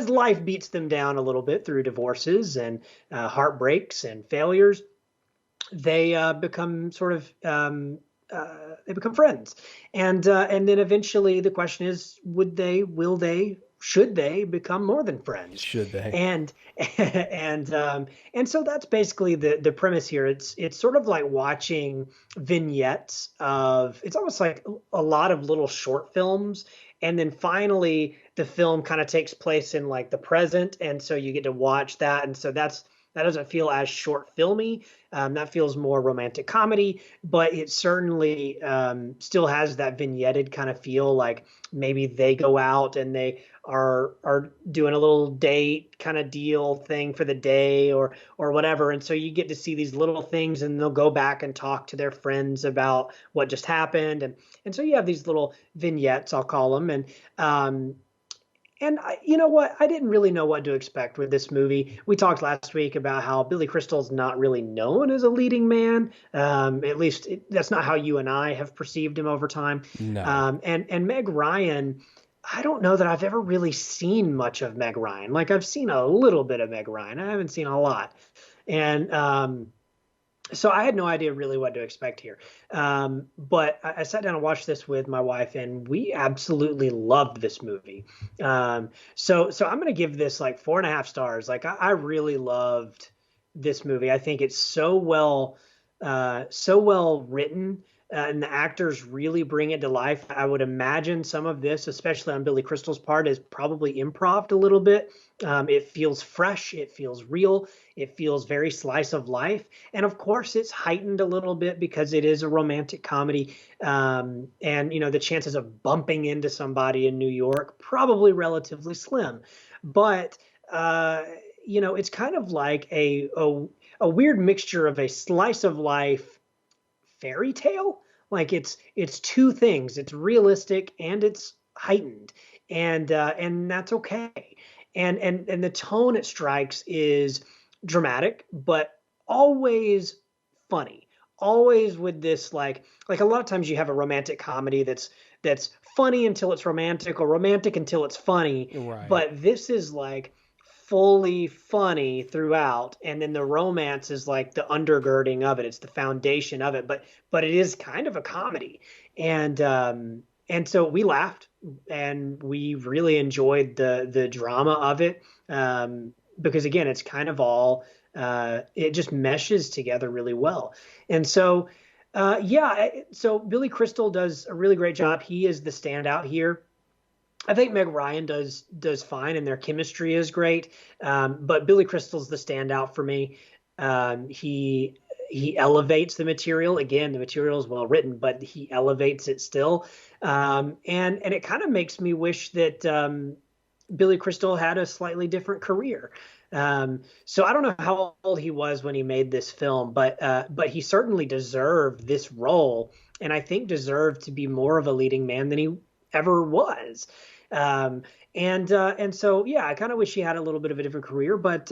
life beats them down a little bit through divorces and heartbreaks and failures, they become sort of they become friends, and then eventually the question is, should they become more than friends? Should they? And so that's basically the premise here. It's sort of like watching vignettes of, it's almost like a lot of little short films, and then finally the film kind of takes place in the present, and so you get to watch that, and so that doesn't feel as short filmy. That feels more romantic comedy, but it certainly still has that vignetted kind of feel. Like maybe they go out and they are doing a little date kind of deal thing for the day or whatever. And so you get to see these little things, and they'll go back and talk to their friends about what just happened. And so you have these little vignettes, I'll call them. And you know what? I didn't really know what to expect with this movie. We talked last week about how Billy Crystal's not really known as a leading man. At least that's not how you and I have perceived him over time. No. And Meg Ryan, I don't know that I've ever really seen much of Meg Ryan. I've seen a little bit of Meg Ryan. I haven't seen a lot. And so I had no idea really what to expect here. But I sat down and watched this with my wife, and we absolutely loved this movie. So I'm going to give this 4.5 stars. I really loved this movie. I think it's so well written. and the actors really bring it to life. I would imagine some of this, especially on Billy Crystal's part, is probably improv'd a little bit. It feels fresh, it feels real, it feels very slice of life, and of course, it's heightened a little bit because it is a romantic comedy, and the chances of bumping into somebody in New York probably relatively slim, but it's kind of like a weird mixture of a slice of life fairy tale. Like it's two things. It's realistic and it's heightened, and that's okay. And the tone it strikes is dramatic, but always funny. Always with this like a lot of times you have a romantic comedy that's funny until it's romantic or romantic until it's funny. Right. But this is like fully funny throughout, and then the romance is like the undergirding of it. It's the foundation of it, but it is kind of a comedy, and so we laughed and we really enjoyed the drama of it, because again it's kind of all it just meshes together really well. And so so Billy Crystal does a really great job. He is the standout here. I think Meg Ryan does fine, and their chemistry is great. But Billy Crystal's the standout for me. He elevates the material. Again, the material is well written, but he elevates it still. And it kind of makes me wish that Billy Crystal had a slightly different career. So I don't know how old he was when he made this film, but he certainly deserved this role, and I think deserved to be more of a leading man than he ever was. And so yeah, I kind of wish he had a little bit of a different career, but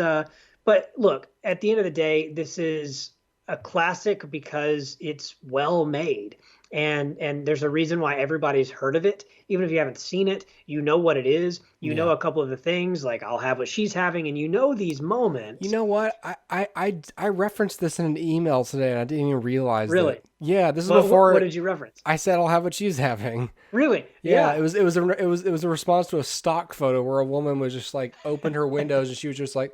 look, at the end of the day, this is a classic because it's well made. And there's a reason why everybody's heard of it. Even if you haven't seen it, you know what it is. You know Yeah. a couple of the things, like I'll have what she's having, and you know these You moments. know what? I referenced this in an email today, and I didn't even realize Really. that. Yeah, this is What before did you reference? I said I'll have what she's having. Really? Yeah, Yeah. it was a response to a stock photo where a woman was just like opened her windows and she was just like,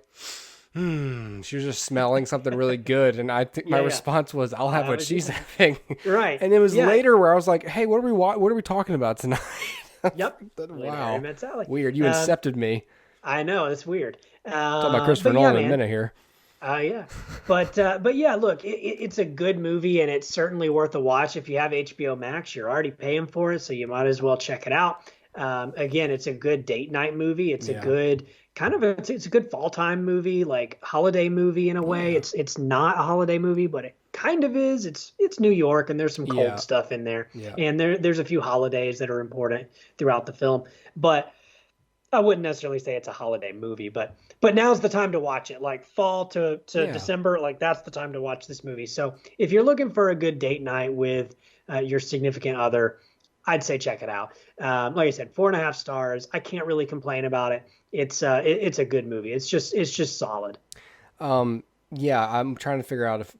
she was just smelling something really good, and I think my Yeah, yeah. response was, "I'll I'll have have what what she's she's having." Right. And it was Yeah. later where I was like, "Hey, what are we talking about tonight?" Yep. Larry Wow, Met Sally. weird. You Um, incepted me. I know it's weird. Talk about Christopher But yeah, Nolan in a man. minute here. Yeah, but yeah, look, it's a good movie and it's certainly worth a watch. If you have HBO Max, you're already paying for it, so you might as well check it out. Again, it's a good date night movie. It's a Yeah, good it's a good fall time movie, like holiday movie in a way. yeah, It's not a holiday movie, but it kind of is. It's New York and there's some cold yeah, stuff in there, yeah. and there's a few holidays that are important throughout the film, but I wouldn't necessarily say it's a holiday movie, but now's the time to watch it. Like fall to Yeah. December, like that's the time to watch this movie. So if you're looking for a good date night with your significant other, I'd say check it out. Like I said, 4.5 stars. I can't really complain about it. It's a good movie. It's just solid. Yeah, I'm trying to figure out if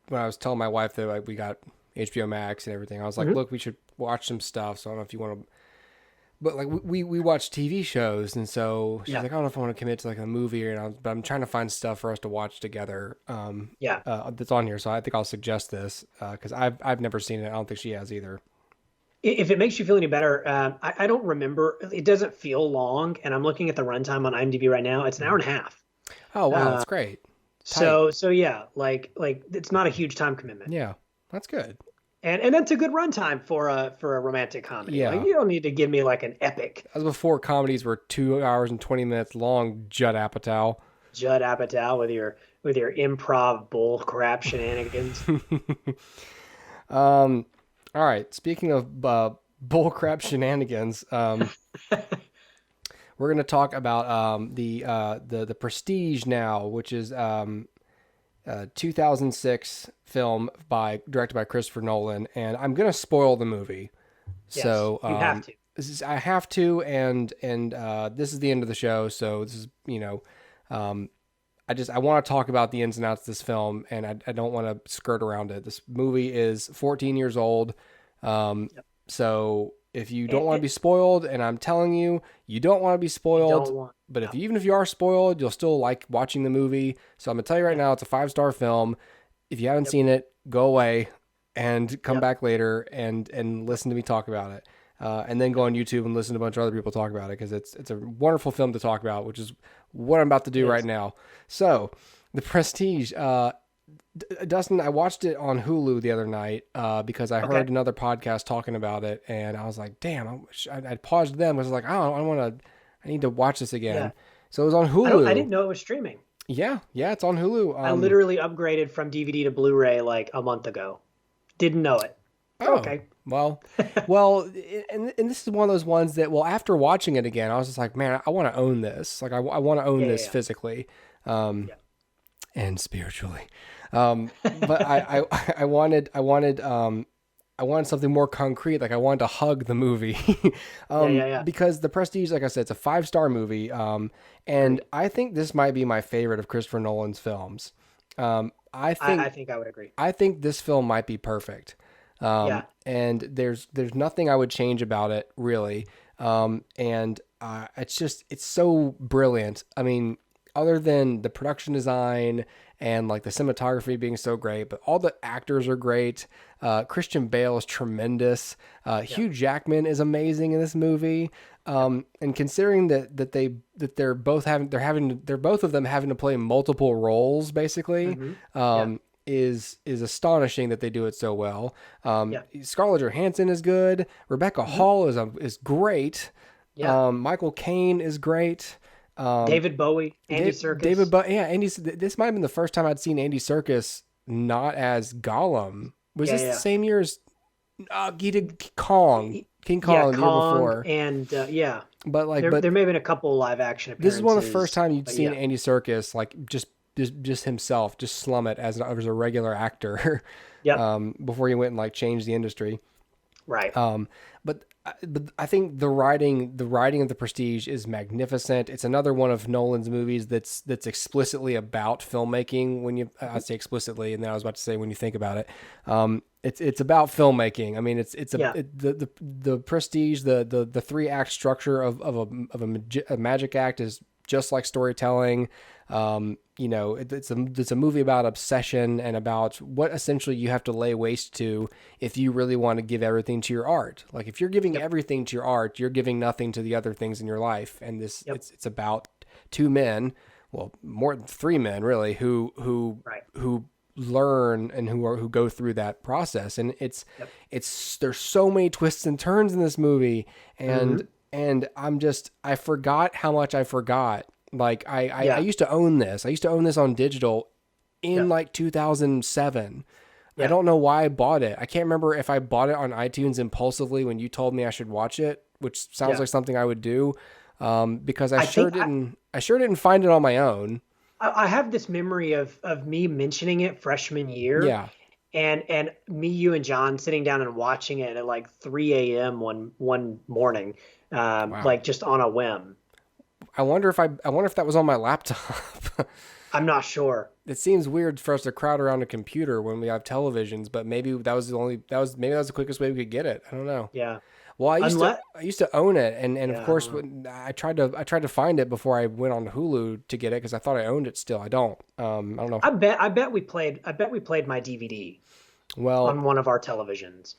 when I was telling my wife that like we got HBO Max and everything, I was like, Hmm. look, we should watch some stuff. So I don't know if you want to, but like we watch TV shows, and so she's Yeah, like, I don't know if I want to commit to like a movie or not, but I'm trying to find stuff for us to watch together. yeah. That's on here, so I think I'll suggest this because I've never seen it. I don't think she has either. If it makes you feel any better, I don't remember. It doesn't feel long, and I'm looking at the runtime on IMDb right now. It's an hour and a half. Oh wow, Uh, that's great. Tight. so yeah, like it's not a huge time commitment. Yeah, that's good. And that's a good runtime for a romantic comedy. Like Yeah, you don't need to give me like an epic as before, comedies were 2 hours and 20 minutes long. Judd Apatow. Judd Apatow with your improv bull crap shenanigans. Um, all right. Speaking of bullcrap shenanigans, we're gonna talk about the Prestige now, which is 2006 film directed by Christopher Nolan, and I'm gonna spoil the movie. Yes, So you have to. I have to, and this is the end of the show. So this is um, I want to talk about the ins and outs of this film, and I don't want to skirt around it. This movie is 14 years old. Yep. So if you don't And, want to be spoiled, and I'm telling you, you don't want to be you spoiled, don't want but no. even if you are spoiled, you'll still like watching the movie. So I'm gonna tell you right Yep. now, it's a 5-star film. If you haven't Yep. seen it, go away. and come back later and listen to me talk about it. And then go on YouTube and listen to a bunch of other people talk about it, because it's a wonderful film to talk about, which is what I'm about to do right now. So, The Prestige. Dustin, I watched it on Hulu the other night because I heard another podcast talking about it, and I was like, "Damn!" I paused them. I was like, I need to watch this again." Yeah. So it was on Hulu. I didn't know it was streaming. Yeah, it's on Hulu. I literally upgraded from DVD to Blu-ray like a month ago. Didn't know it. Oh, okay. Well, and this is one of those ones that, well, after watching it again, I was just like, man, I want to own this. Like, I want to own this physically, and spiritually. But I wanted something more concrete. Like, I wanted to hug the movie, because The Prestige, like I said, it's a 5-star movie. And I think this might be my favorite of Christopher Nolan's films. I think I would agree. I think this film might be perfect. And there's nothing I would change about it, really. It's so brilliant. I mean, other than the production design and like the cinematography being so great, but all the actors are great. Christian Bale is tremendous. Hugh Jackman is amazing in this movie. And considering that they're both of them having to play multiple roles, basically, is astonishing that they do it so well. Scarlett Johansson is good. Rebecca Hall is great. Michael Caine is great. David Bowie, Andy Serkis. This might have been the first time I'd seen Andy Serkis not as Gollum. Was this the same year as he did King Kong the year before? And but like, there may have been a couple live action appearances. This is one of the first time you'd seen Andy Serkis like just himself, just slum it as a regular actor. Before he went and like changed the industry. Right. But I think the writing of The Prestige is magnificent. It's another one of Nolan's movies that's explicitly about filmmaking. I say explicitly, and then I was about to say when you think about it, it's about filmmaking. I mean, the Prestige, the 3-act structure of a magic act is just like storytelling. It's a movie about obsession and about what essentially you have to lay waste to if you really want to give everything to your art. Like, if you're giving everything to your art, you're giving nothing to the other things in your life. And it's about 2 men, well, more than 3 men really, who learn and who go through that process. And there's so many twists and turns in this movie, and I forgot how much I forgot. Like, I used to own this. I used to own this on digital in like 2007. I don't know why I bought it. I can't remember if I bought it on iTunes impulsively when you told me I should watch it, which sounds like something I would do. Because I sure didn't find it on my own. I have this memory of me mentioning it freshman year. Yeah. And me, you, and John sitting down and watching it at like 3 a.m. one morning, like just on a whim. I wonder if that was on my laptop. I'm not sure. It seems weird for us to crowd around a computer when we have televisions, but maybe that was the quickest way we could get it. I don't know. Yeah. Well, I used to own it, and of course I tried to find it before I went on Hulu to get it because I thought I owned it. Still, I don't. I don't know. I bet we played my DVD. Well, on one of our televisions.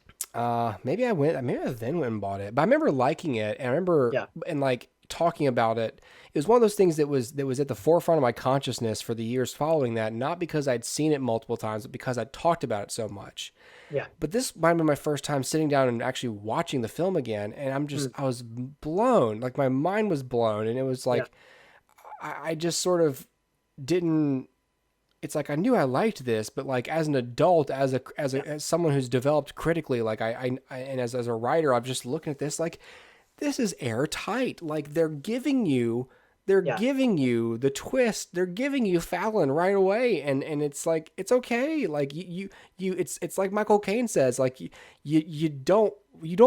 Maybe I then went and bought it, but I remember liking it, and I remember and like talking about it. It was one of those things that was at the forefront of my consciousness for the years following that, not because I'd seen it multiple times, but because I talked about it so much. Yeah. But this might have been my first time sitting down and actually watching the film again, and I was blown. Like, my mind was blown, and it was like I just sort of didn't. It's like I knew I liked this, but like as an adult, as someone who's developed critically, like and as a writer, I'm just looking at this like, this is airtight. Like, they're giving you the twist. They're giving you Fallon right away. And it's like, it's okay. Like it's like Michael Caine says, like you don't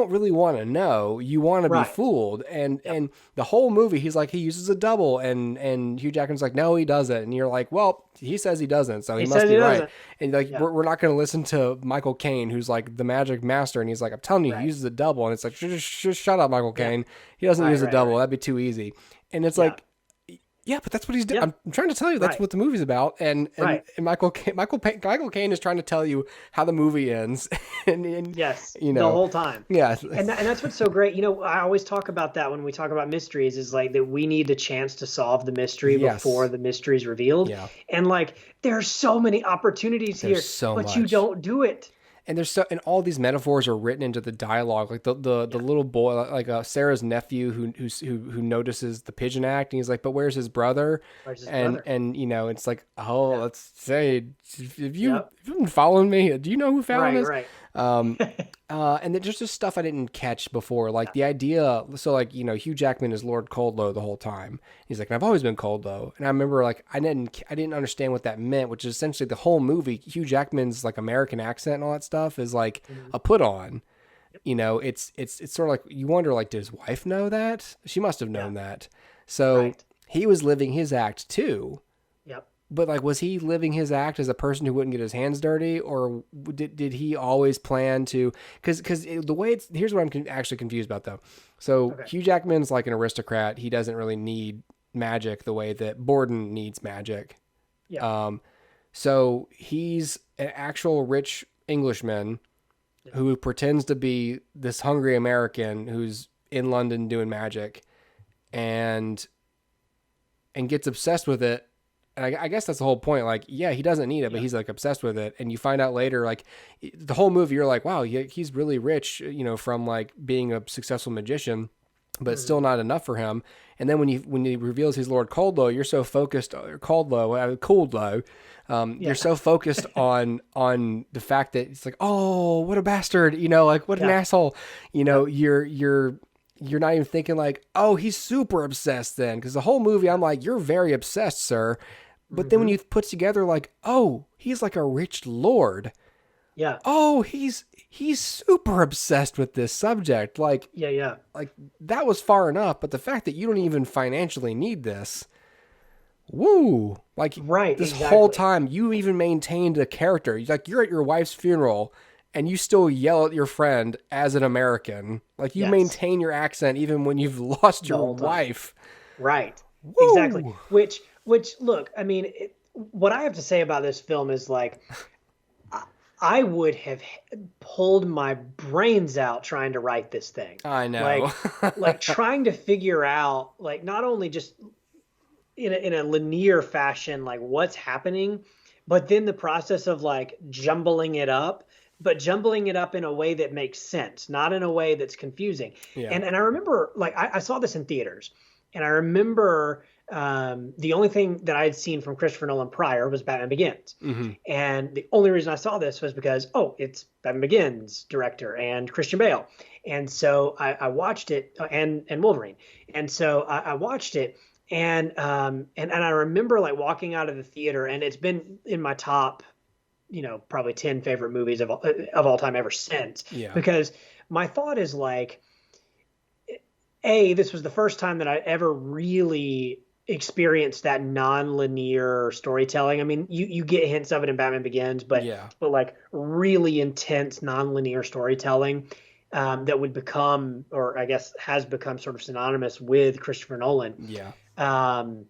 really want to know. You want to be fooled. And the whole movie, he's like, he uses a double, and Hugh Jackman's like, no, he doesn't. And you're like, well, he says he doesn't, so he must be right. And like, we're not going to listen to Michael Caine, who's like the magic master. And he's like, I'm telling you, he uses a double. And it's like, just shut up, Michael Caine. He doesn't use a double. That'd be too easy. And it's like, Yeah, but that's what he's doing. Yeah, I'm trying to tell you that's right, what the movie's about, and right. Michael Caine is trying to tell you how the movie ends, and Yes, you the know, whole time. yeah, And that's what's so great. I always talk about that when we talk about mysteries is like that we need the chance to solve the mystery before yes, the mystery is revealed. yeah. And like there are so many opportunities There's here, so but you much. don't do it. And and all these metaphors are written into the dialogue. Like the Yeah, little boy, like Sarah's nephew who notices the pigeon act, and he's like, "But where's his brother?" where's his brother? And it's like, oh, Yeah. let's say, Yep. if you've been following me, do you know who Fallon Right, is? right. Um, and then there's just stuff I didn't catch before, like Yeah. the idea. So like Hugh Jackman is Lord Coldlow the whole time. He's like, I've always been Coldlow, and I remember like I didn't understand what that meant, which is essentially the whole movie. Hugh Jackman's like American accent and all that stuff is like Mhm. a put on. It's sort of like you wonder like, did his wife know that? She must have Yeah. known that. So Right. he was living his act too. Yep. But like, was he living his act as a person who wouldn't get his hands dirty, or did he always plan to? Because the way it's here's what I'm actually confused about though. So Okay. Hugh Jackman's like an aristocrat. He doesn't really need magic the way that Borden needs magic. Yep. Um, so he's an actual rich Englishman Yep. who pretends to be this hungry American who's in London doing magic, and gets obsessed with it. And I guess that's the whole point. Like, yeah, he doesn't need it, but Yeah. he's like obsessed with it. And you find out later, like the whole movie, you're like, wow, he's really rich, from like being a successful magician, but it's Mhm. still not enough for him. And then when he reveals he's Lord Coldlow, you're so focused, or Coldlow, you're Yeah. so focused on the fact that it's like, oh, what a bastard, like what an Yeah. asshole, Yep. you're not even thinking like, oh, he's super obsessed then, because the whole movie I'm like, you're very obsessed, sir. But then when Hmm. you put together like, oh, he's like a rich lord. Yeah. Oh, he's super obsessed with this subject. Yeah. Yeah. Like that was far enough, but the fact that you don't even financially need this, woo! Like Right. this whole Exactly. time you even maintained a character. Like you're at your wife's funeral and you still yell at your friend as an American. Like you Yes. maintain your accent even when you've lost The your whole time. wife. Right. Exactly. Woo! Which look, I mean, what I have to say about this film is like I I would have pulled my brains out trying to write this thing. I know. Like trying to figure out like not only just in a linear fashion like what's happening, but then the process of like jumbling it up, but jumbling it up in a way that makes sense, not in a way that's confusing. Yeah. And I remember like I saw this in theaters, and I remember the only thing that I had seen from Christopher Nolan prior was Batman Begins. Hmm. And the only reason I saw this was because, oh, it's Batman Begins director and Christian Bale. And so I watched it, and Wolverine. And so I watched it, and I remember like walking out of the theater, and it's been in my top, probably 10 favorite movies of all time ever since. Yeah. Because my thought is like, this was the first time that I ever really experienced that non-linear storytelling. I mean, you get hints of it in Batman Begins, but Yeah. like really intense non-linear storytelling that would become, or I guess has become, sort of synonymous with Christopher Nolan. Yeah. Um,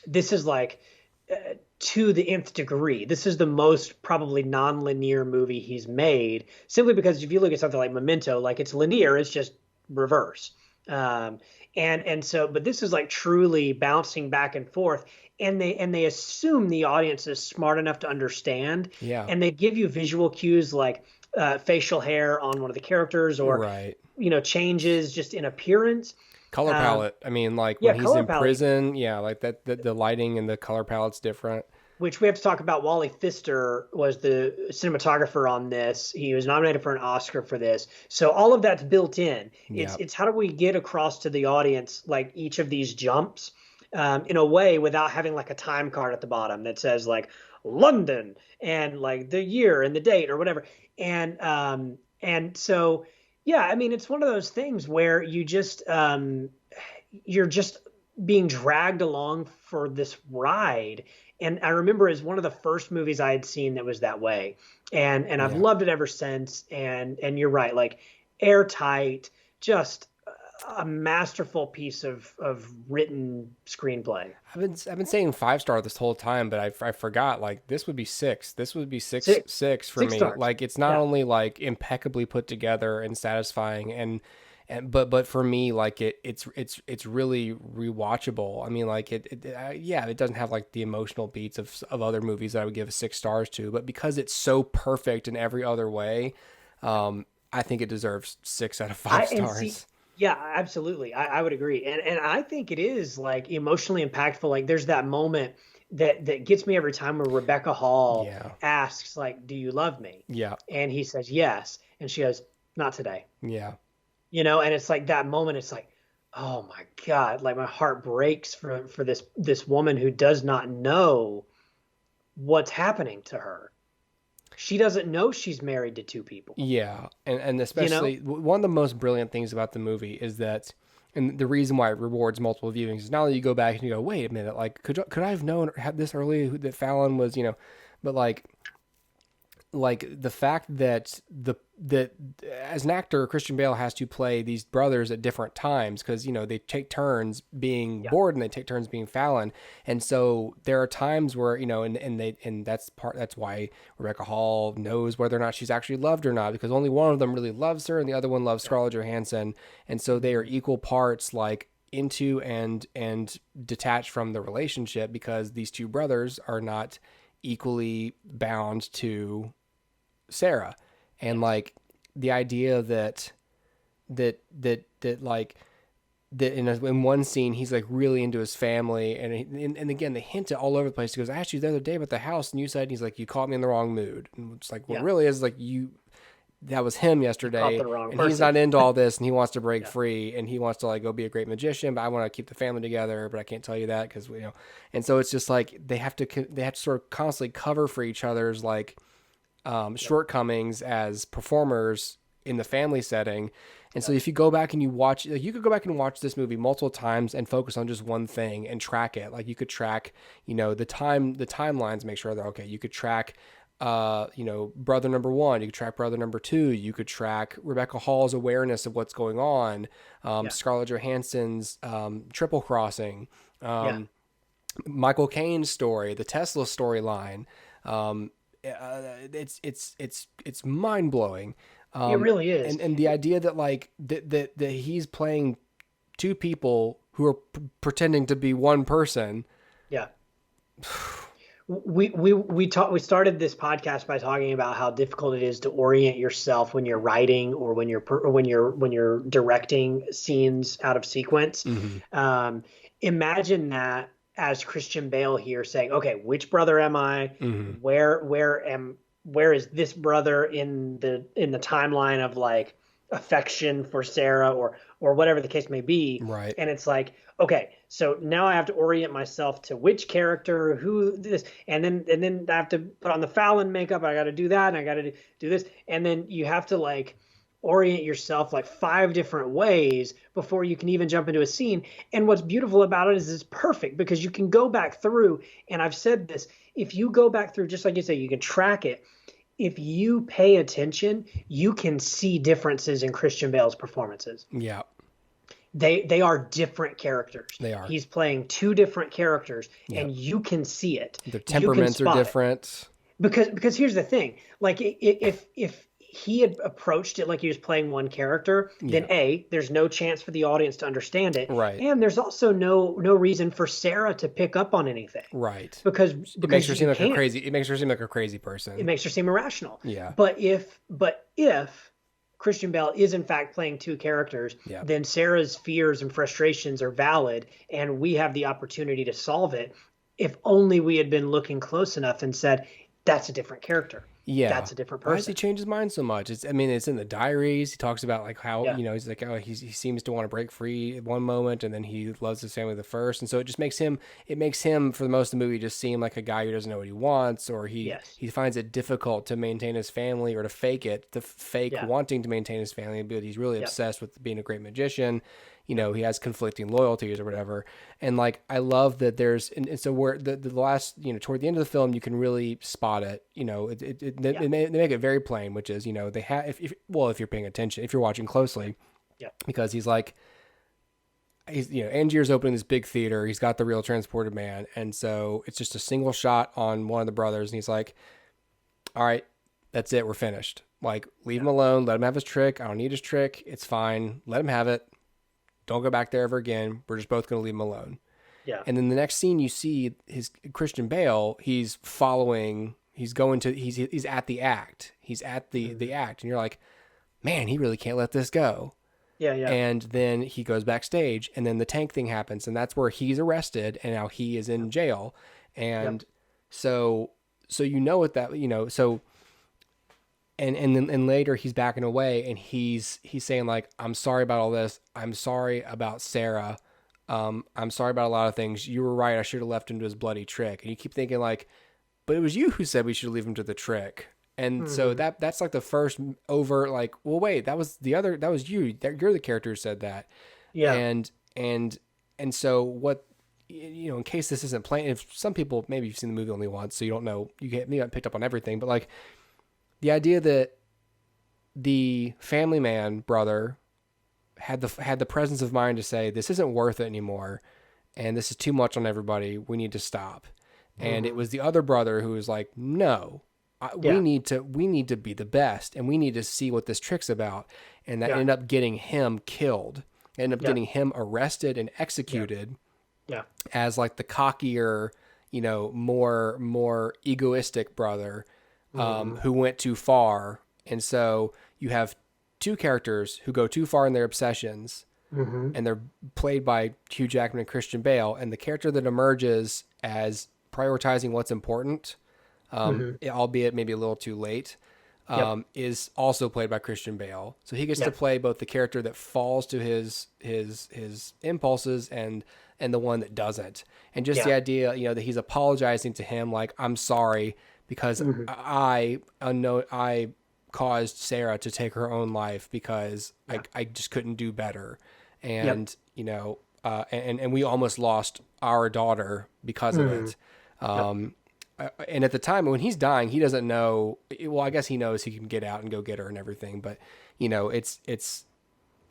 this is like to the nth degree. This is the most probably non-linear movie he's made, simply because if you look at something like Memento, like it's linear, it's just reverse. Um, and so, but this is like truly bouncing back and forth, and they assume the audience is smart enough to understand, Yeah. and they give you visual cues like facial hair on one of the characters, or Right. changes just in appearance. Color Um, palette. I mean, like yeah, when he's color in palette. prison, yeah, like the lighting and the color palette's different. Which we have to talk about. Wally Pfister was the cinematographer on this. He was nominated for an Oscar for this. So all of that's built in. Yeah. It's how do we get across to the audience like each of these jumps in a way without having like a time card at the bottom that says like London and like the year and the date or whatever. And so yeah, I mean it's one of those things where you're just being dragged along for this ride. And I remember it's one of the first movies I had seen that was that way. And I've Yeah. loved it ever since. And you're right, like airtight, just a masterful piece of written screenplay. I've been saying 5 star this whole time, but I forgot, like, this would be 6. This would be six Six, six for six me. stars. Like, it's not Yeah. only like impeccably put together and satisfying, and but for me, like, it's really rewatchable. I mean, like, yeah, it doesn't have like the emotional beats of other movies that I would give 6 stars to, but because it's so perfect in every other way, I think it deserves 6 out of 5 And see, stars. yeah, absolutely. I would agree. And I think it is like emotionally impactful. Like there's that moment that gets me every time where Rebecca Hall Yeah, asks, like, do you love me? yeah, And he says yes. And she goes, not today. yeah, And it's like that moment, it's like, oh my God, like my heart breaks for this woman who does not know what's happening to her. She doesn't know she's married to two people, yeah, and you know? especially one of the most brilliant things about the movie is that, and the reason why it rewards multiple viewings is now that you go back and you go, wait a minute, like, could I have known or had this early that Fallon was, but like the fact that that as an actor, Christian Bale has to play these brothers at different times because they take turns being Yeah. Borden, they take turns being Fallon, and so there are times where and that's why Rebecca Hall knows whether or not she's actually loved or not, because only one of them really loves her and the other one loves Scarlett Johansson, and so they are equal parts, like, into and detached from the relationship, because these two brothers are not equally bound to Sarah. And like the idea that like that in one scene he's like really into his family, and again they hint it all over the place. He goes, I asked you the other day about the house and you said, and he's like, you caught me in the wrong mood. And it's like, what Yeah. really is, like, that was him You caught yesterday, the wrong and he's person. not into all this, and he wants to break Yeah. free, and he wants to like go be a great magician, but I want to keep the family together, but I can't tell you that because and so it's just like they have to sort of constantly cover for each other's like Yep. shortcomings as performers in the family setting. And so if you go back and you watch, like, you could go back and watch this movie multiple times and focus on just one thing and track it. Like, you could track, the timelines, make sure they're okay. You could track, brother number one, you could track brother number two, you could track Rebecca Hall's awareness of what's going on, Yeah. Scarlett Johansson's triple crossing, Yeah. Michael Caine's story, the Tesla storyline. It's mind blowing. It really is. And the idea that like that he's playing two people who are pretending to be one person. Yeah. We started this podcast by talking about how difficult it is to orient yourself when you're writing or when you're directing scenes out of sequence. Mm-hmm. Imagine that as Christian Bale here saying, "Okay, which brother am I? Mm-hmm. Where is this brother in the timeline of like affection for Sarah or whatever the case may be?" Right. And it's like, okay, so now I have to orient myself to which character, who this, and then I have to put on the Fallon makeup. I got to do that, and I got to do this, and then you have to like orient yourself like 5 different ways before you can even jump into a scene. And what's beautiful about it is it's perfect because you can go back through, and I've said this, if you go back through, just like you say, you can track it. If you pay attention, you can see differences in Christian Bale's performances. Yeah, They are different characters. they are. He's playing two different characters, Yeah. and you can see it. Their You can temperaments are spot it. different. Because here's the thing, like if he had approached it like he was playing one character, then A, there's no chance for the audience to understand it, Right. and there's also no reason for Sarah to pick up on anything Right. because It makes her you seem like a can't. crazy. It makes her seem like a crazy person. It makes her seem irrational. Yeah. But if Christian Bale is in fact playing two characters, Yeah. then Sarah's fears and frustrations are valid, and we have the opportunity to solve it. If only we had been looking close enough and said, "That's a different character. Yeah. That's a different Why does he person." change his mind so much? It's in the diaries. He talks about like how, Yeah. he's like, oh, he seems to want to break free at one moment, and then he loves his family the first. And so it just makes him, for the most of the movie, just seem like a guy who doesn't know what he wants, or Yes. he finds it difficult to maintain his family or to fake it, Yeah. wanting to maintain his family, but he's really Yep. obsessed with being a great magician. He has conflicting loyalties or whatever. And like, I love that and so where the last, toward the end of the film, you can really spot it. They make it very plain, which is, they have, if you're paying attention, if you're watching closely, Yeah. because he's like, he's, Angier's opening this big theater. He's got the real transported man. And so it's just a single shot on one of the brothers. And he's like, all right, that's it. We're finished. Like, leave him alone. Let him have his trick. I don't need his trick. It's fine. Let him have it. Don't go back there ever again. We're just both going to leave him alone. Yeah. And then the next scene you see his Christian Bale, he's at the act. He's at the act. And you're like, man, he really can't let this go. Yeah, yeah. And then he goes backstage, and then the tank thing happens, and that's where he's arrested, and now he is in jail. And so what that, so, and later he's backing away, and he's saying like, I'm sorry about all this. I'm sorry about Sarah. I'm sorry about a lot of things. You were right. I should have left him to his bloody trick. And you keep thinking like, but it was you who said we should leave him to the trick. And so that's like the first overt, like, well, wait, that was you. You're the character who said that. Yeah. And so what, in case this isn't plain, if some people, maybe you've seen the movie only once, so you don't know, you haven't picked up on everything, but like the idea that the family man brother had the presence of mind to say, this isn't worth it anymore. And this is too much on everybody. We need to stop. And it was the other brother who was like, no, we need to be the best, and we need to see what this trick's about. And that ended up getting him killed, ended up getting him arrested and executed as like the cockier, more egoistic brother, who went too far. And so you have two characters who go too far in their obsessions, and they're played by Hugh Jackman and Christian Bale. And the character that emerges as prioritizing what's important, albeit maybe a little too late, is also played by Christian Bale. So he gets to play both the character that falls to his impulses and the one that doesn't. And just the idea, that he's apologizing to him, like, I'm sorry because I caused Sarah to take her own life because I just couldn't do better. And, and we almost lost our daughter because of it. And at the time when he's dying, he doesn't know, well, I guess he knows he can get out and go get her and everything, but it's,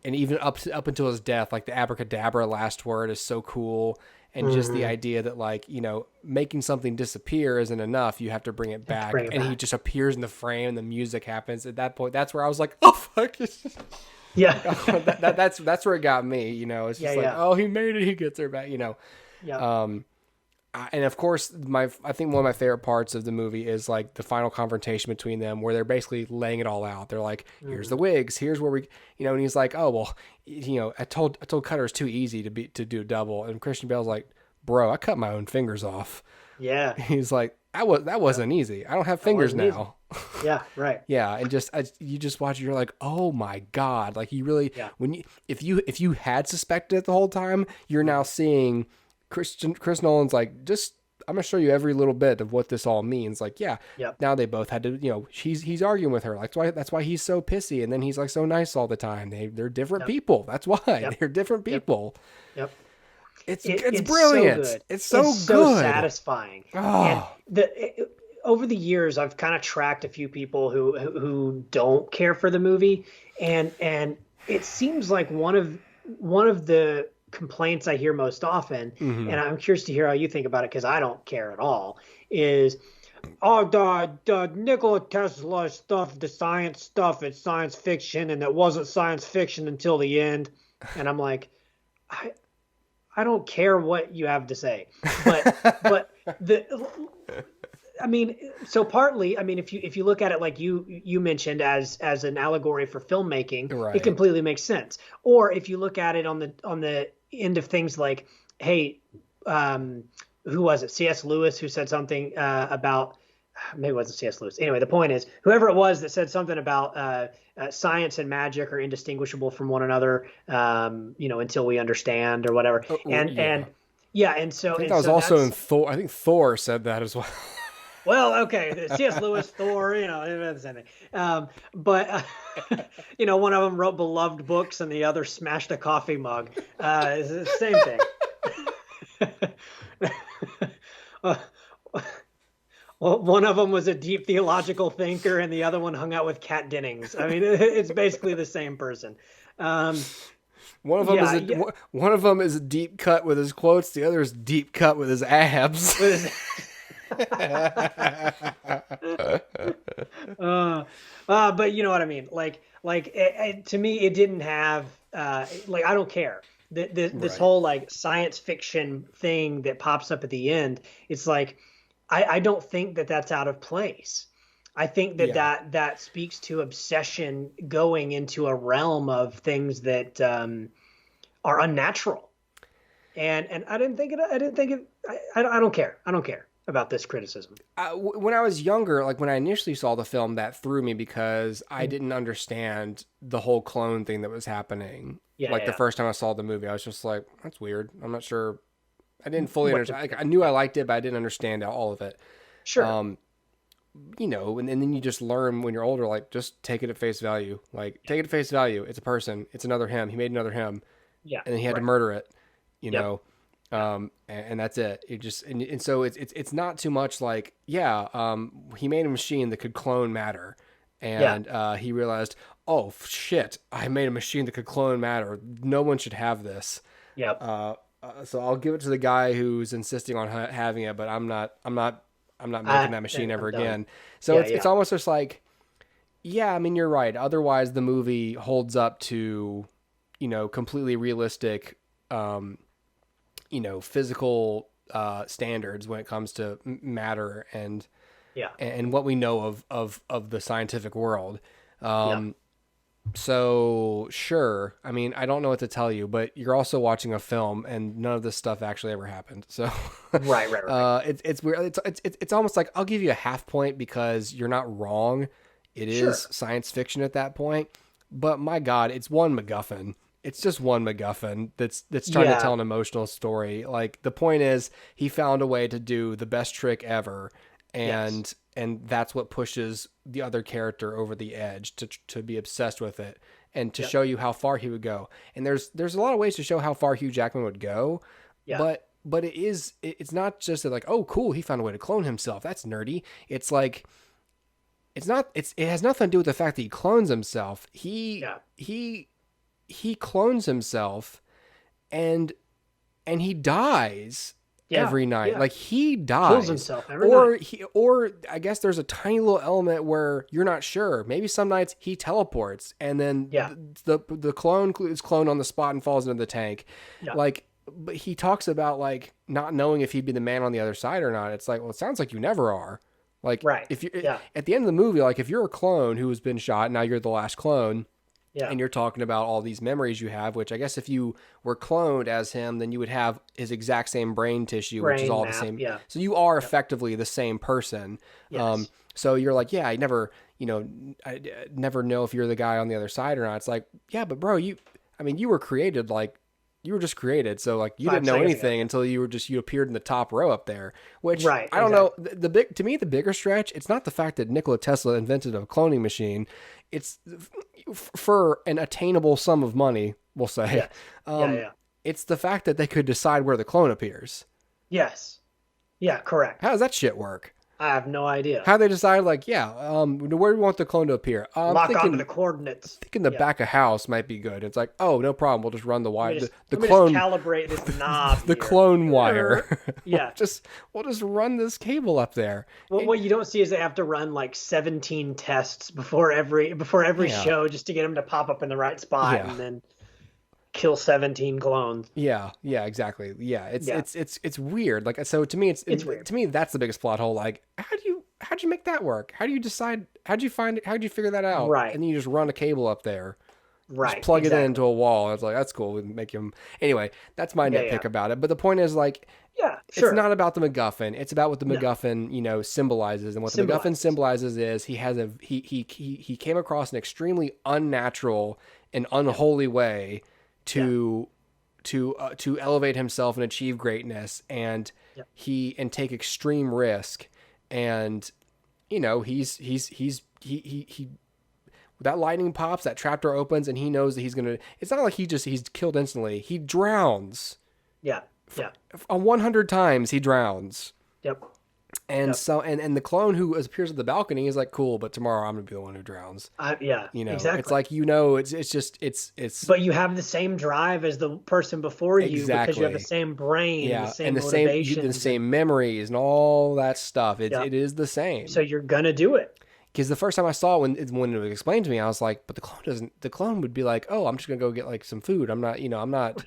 and even up until his death, like the abracadabra last word is so cool. And just the idea that like, making something disappear isn't enough. You have to bring it back. He just appears in the frame and the music happens at that point. That's where I was like, oh fuck. Yeah. that's where it got me, it's just oh, he made it. He gets her back, and of course, I think one of my favorite parts of the movie is like the final confrontation between them, where they're basically laying it all out. They're like, "Here's the wigs. Here's where we," and he's like, "Oh well, I told Cutter it's too easy to do a double." And Christian Bale's like, "Bro, I cut my own fingers off." Yeah. He's like, "That wasn't easy. I don't have fingers now." Yeah. Right. Yeah, and you just watch it, you're like, "Oh my god!" Like you really, if you had suspected it the whole time, you're now seeing. Chris Nolan's like, I'm gonna show you every little bit of what this all means. Like, now they both had to, he's arguing with her. Like, that's why he's so pissy. And then he's like so nice all the time. They're different people. That's why they're different people. Yep. It's brilliant. So good. It's so good. So satisfying. Oh. And over the years, I've kind of tracked a few people who don't care for the movie. And it seems like one of the complaints I hear most often, and I'm curious to hear how you think about it because I don't care at all, is the Nikola Tesla stuff, the science stuff, it's science fiction, and it wasn't science fiction until the end. And I'm like, I don't care what you have to say, but so partly, if you look at it like you mentioned as an allegory for filmmaking, it completely makes sense. Or if you look at it on the end of things like, hey, who was it? C.S. Lewis, who said something about, maybe it wasn't C.S. Lewis. Anyway, the point is, whoever it was that said something about science and magic are indistinguishable from one another, until we understand or whatever. And so I think that was also in Thor. I think Thor said that as well. Well, okay, C.S. Lewis, Thor, the same thing. But one of them wrote beloved books and the other smashed a coffee mug. It's the same thing. Well, one of them was a deep theological thinker and the other one hung out with Kat Dennings. It's basically the same person. One of them Yeah, yeah. one of them is a deep cut with his quotes. The other is deep cut with his abs. uh, but you know what I mean. To me, it didn't have like I don't care. This Right. whole like science fiction thing that pops up at the end, it's like I don't think that that's out of place. I think that Yeah. that speaks to obsession going into a realm of things that are unnatural. And I didn't think it. I didn't think it. I don't care. I don't care about this criticism. When I was younger, like when I initially saw the film, that threw me because I Mm. didn't understand the whole clone thing that was happening. Yeah, Like the yeah. first time I saw the movie, I was just like, "That's weird." I'm not sure. I didn't fully What understand. Like, I knew I liked it, but I didn't understand all of it. Sure. Um, and then you just learn when you're older, like just take it at face value. Like take it at face value. It's a person. It's another him. He made another him, Yeah. and then he had to Right. murder it. You Yep. know, Yeah. and that's it. It just and so it's not too much like yeah. He made a machine that could clone matter, Yeah. and he realized, oh shit, I made a machine that could clone matter. No one should have this. Yep. So I'll give it to the guy who's insisting on having it, but I'm not. I'm not making that machine ever I'm done. again. So Yeah. it's Yeah. almost just like, yeah, I mean, you're right. Otherwise, the movie holds up to, completely realistic, um, physical standards when it comes to matter Yeah. and what we know of the scientific world. Yeah. Um, so sure, I mean, I don't know what to tell you, but you're also watching a film, and none of this stuff actually ever happened. So, Right. Right. Right. it's weird. It's almost like I'll give you a half point because you're not wrong. It is Sure. science fiction at that point, but my God, it's one MacGuffin. It's just one MacGuffin that's trying to Yeah. tell an emotional story. Like the point is, he found a way to do the best trick ever, Yes. and that's what pushes the other character over the edge to be obsessed with it and to Yep. show you how far he would go. And there's a lot of ways to show how far Hugh Jackman would go, Yeah. but it's not just that like, oh cool, he found a way to clone himself. That's nerdy. It's like it has nothing to do with the fact that he clones himself. Yeah. He clones himself and he dies Yeah. every night. Yeah. Like he Kills dies. himself every night. Or I guess there's a tiny little element where you're not sure. Maybe some nights he teleports and then Yeah. the clone is cloned on the spot and falls into the tank. Yeah. Like but he talks about like not knowing if he'd be the man on the other side or not. It's like, well, it sounds like you never are. Like Right. if you Yeah. at the end of the movie, like if you're a clone who has been shot, now you're the last clone Yeah. and you're talking about all these memories you have, which I guess if you were cloned as him, then you would have his exact same brain tissue, which is Brain all the map. same. Yeah. So you are Yep. effectively the same person. Yes. So you're like, yeah, I never know if you're the guy on the other side or not. It's like, yeah, but bro, you were created like, you were just created. So like you didn't 5 know seconds ago. anything until you appeared in the top row up there, which Right. I don't know. Exactly. To me, the bigger stretch, it's not the fact that Nikola Tesla invented a cloning machine. It's for an attainable sum of money, we'll say. Yes. Yeah. Yeah. It's the fact that they could decide where the clone appears. Yes. Yeah. Correct. How does that shit work? I have no idea. How they decide, like, yeah, where do we want the clone to appear? I'm Lock onto thinking, the coordinates. thinking the Yeah. back of house might be good. It's like, oh, no problem. We'll just run the wire, the Let me clone, just calibrate this knob. the here. clone wire. Yeah. We'll just run this cable up there. What you don't see is they have to run like 17 tests before every Yeah. show just to get them to pop up in the right spot Yeah. and then kill 17 clones. Yeah, exactly. Yeah, Yeah. it's weird. Like so to me, It's weird. To me, that's the biggest plot hole. Like, how'd you make that work? How do you decide? How'd you find it? How'd you figure that out? Right. And then you just run a cable up there, Right. just plug it exactly. into a wall. It's like that's cool. We make him anyway. That's my Yeah, nitpick yeah. about it. But the point is, like, Yeah, sure. it's not about the MacGuffin. It's about what the No. MacGuffin, symbolizes. And what the MacGuffin Symbolizes. symbolizes is he came across an extremely unnatural and unholy way to elevate himself and achieve greatness, and Yep. and take extreme risk, and he that lightning pops, that trapdoor opens, and he knows that he's gonna. It's not like he's killed instantly. He drowns. Yeah. Yeah. 100 times he drowns. Yep. And Yep. so, and the clone who appears at the balcony is like, cool, but tomorrow I'm gonna be the one who drowns. Yeah, You know, it's exactly. like, you know, it's just it's But you have the same drive as the person before you because you have the exactly. same brain and the Yeah, and same the motivations, and same memories and all that stuff. yeah. It is the So same. you're gonna do it. Because the first time I saw it, when it was explained to me, I was like, but the clone doesn't. The clone would be like, oh, I'm just gonna go get like some food. I'm not, I'm not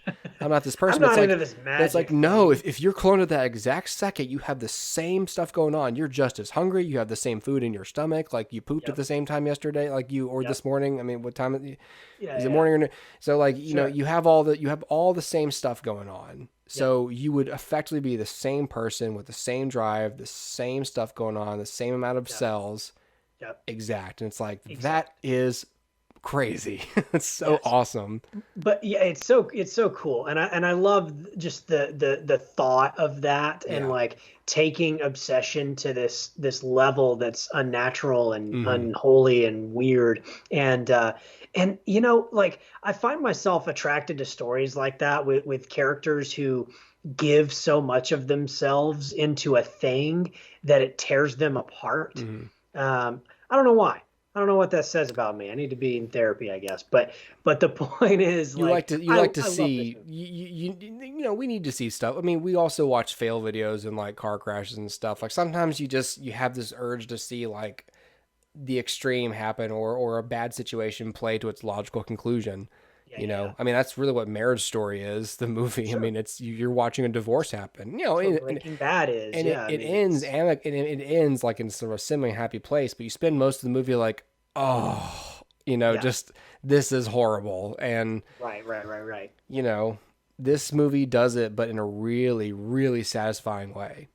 this I'm person. not into this But it's like, magic no. thing. If you're cloned at that exact second, you have the same stuff going on. You're just as hungry. You have the same food in your stomach. Like you pooped at Yep. the same time yesterday, like you or Yep. this morning. I mean, what time Yeah. is it? Yeah. Morning or so? Like Sure. you have all the same stuff going on. Yep. So you would effectively be the same person with the same drive, the same stuff going on, the same amount of Yep. cells. Yep. Exact. And it's like, that Exactly. is crazy. It's so Yes. awesome. But yeah, it's so cool, and I love just the thought of that, and Yeah. like taking obsession to this level that's unnatural and Hmm. unholy and weird, and like I find myself attracted to stories like that with characters who give so much of themselves into a thing that it tears them apart. Hmm. I don't know why. I don't know what that says about me. I need to be in therapy, I guess. But the point is, like, You I like to I love this see, movie. we need to see stuff. I mean, we also watch fail videos and like car crashes and stuff. Like sometimes you have this urge to see like the extreme happen, or a bad situation play to its logical conclusion. Yeah, yeah, yeah. I mean, that's really what Marriage Story is, the movie. I Sure. mean, you're watching a divorce happen, That's what Breaking Bad is. and Yeah, I it mean, ends it's and it ends like in sort of a semi happy place, but you spend most of the movie like, oh, yeah. just this is horrible. And Right, right, right, right. you know, this movie does it, but in a really, really satisfying way.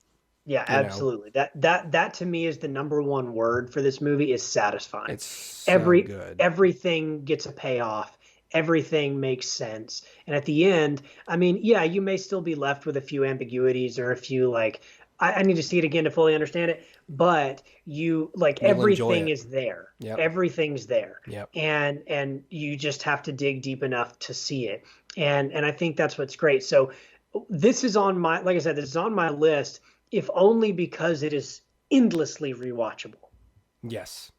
Yeah, You know, absolutely. That to me is the number one word for this movie is satisfying. it's so Every good. everything gets a payoff. Everything makes sense. And at the end, I mean, yeah, you may still be left with a few ambiguities or a few like I need to see it again to fully understand it, but you like You'll enjoy everything it. is there. Yep. Everything's there. Yep. And you just have to dig deep enough to see it. And I think that's what's great. So this is on my like I said, this is on my list if only because it is endlessly rewatchable. Yes.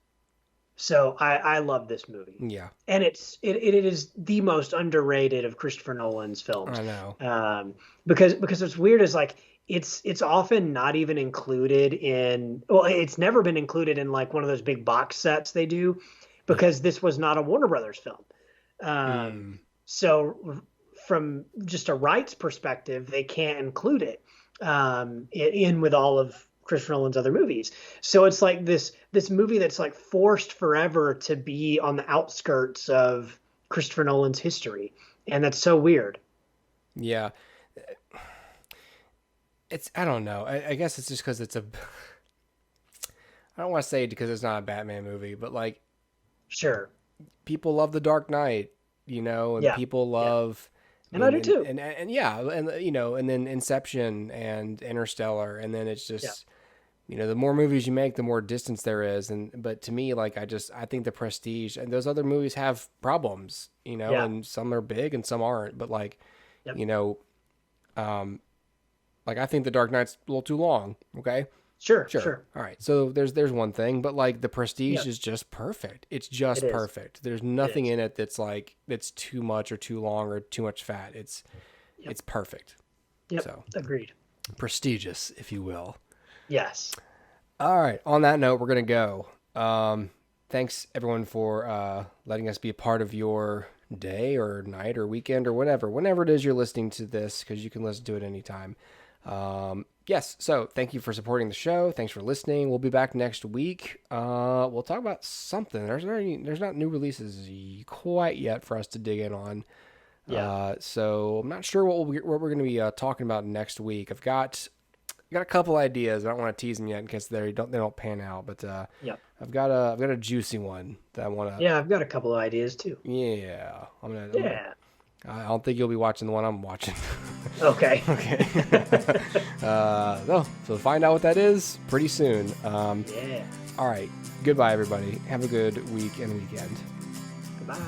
So I love this movie, Yeah. and it is the most underrated of Christopher Nolan's films, I know. because what's weird is like it's often not even included in well it's never been included in like one of those big box sets they do Yeah. because this was not a Warner Brothers film. Um, Mm. so from just a rights perspective, they can't include it in with all of Christopher Nolan's other movies. So it's like this movie that's like forced forever to be on the outskirts of Christopher Nolan's history, and that's so weird. Yeah. It's I don't know. I guess it's just because it's a. I don't want to say it because it's not a Batman movie, but like Sure. people love The Dark Knight, and Yeah. people Yeah. love. I And I mean, do too. and yeah, and and then Inception and Interstellar, and then it's Yeah. just, the more movies you make, the more distance there is, but to me, like I think The Prestige and those other movies have problems, Yeah. and some are big and some aren't, but like, Yep. you know, um, like I think The Dark Knight's a little too long. Okay. Sure. Sure. Sure. All right. So there's one thing, but like The Yeah. Prestige is just perfect. It's It just is. perfect. There's It nothing is. in it that's too much or too long or too much fat. Yep. It's perfect. Yep. So Agreed. prestigious, if you will. Yes. All right. On that note, we're gonna go. Thanks everyone for letting us be a part of your day or night or weekend or whenever it is you're listening to this, because you can listen to it anytime. Yes, so thank you for supporting the show. Thanks for listening. We'll be back next week. We'll talk about something. There's not new releases quite yet for us to dig in on. Yeah. So I'm not sure what we're going to be talking about next week. I've got a couple ideas. I don't want to tease them yet in case they don't pan out. But Yep. I've got a juicy one that I want to. Yeah. I've got a couple of ideas too. Yeah, Yeah. I don't think you'll be watching the one I'm watching. Okay. Okay. No, so find out what that is pretty soon. Yeah. All right. Goodbye, everybody. Have a good week and weekend. Goodbye.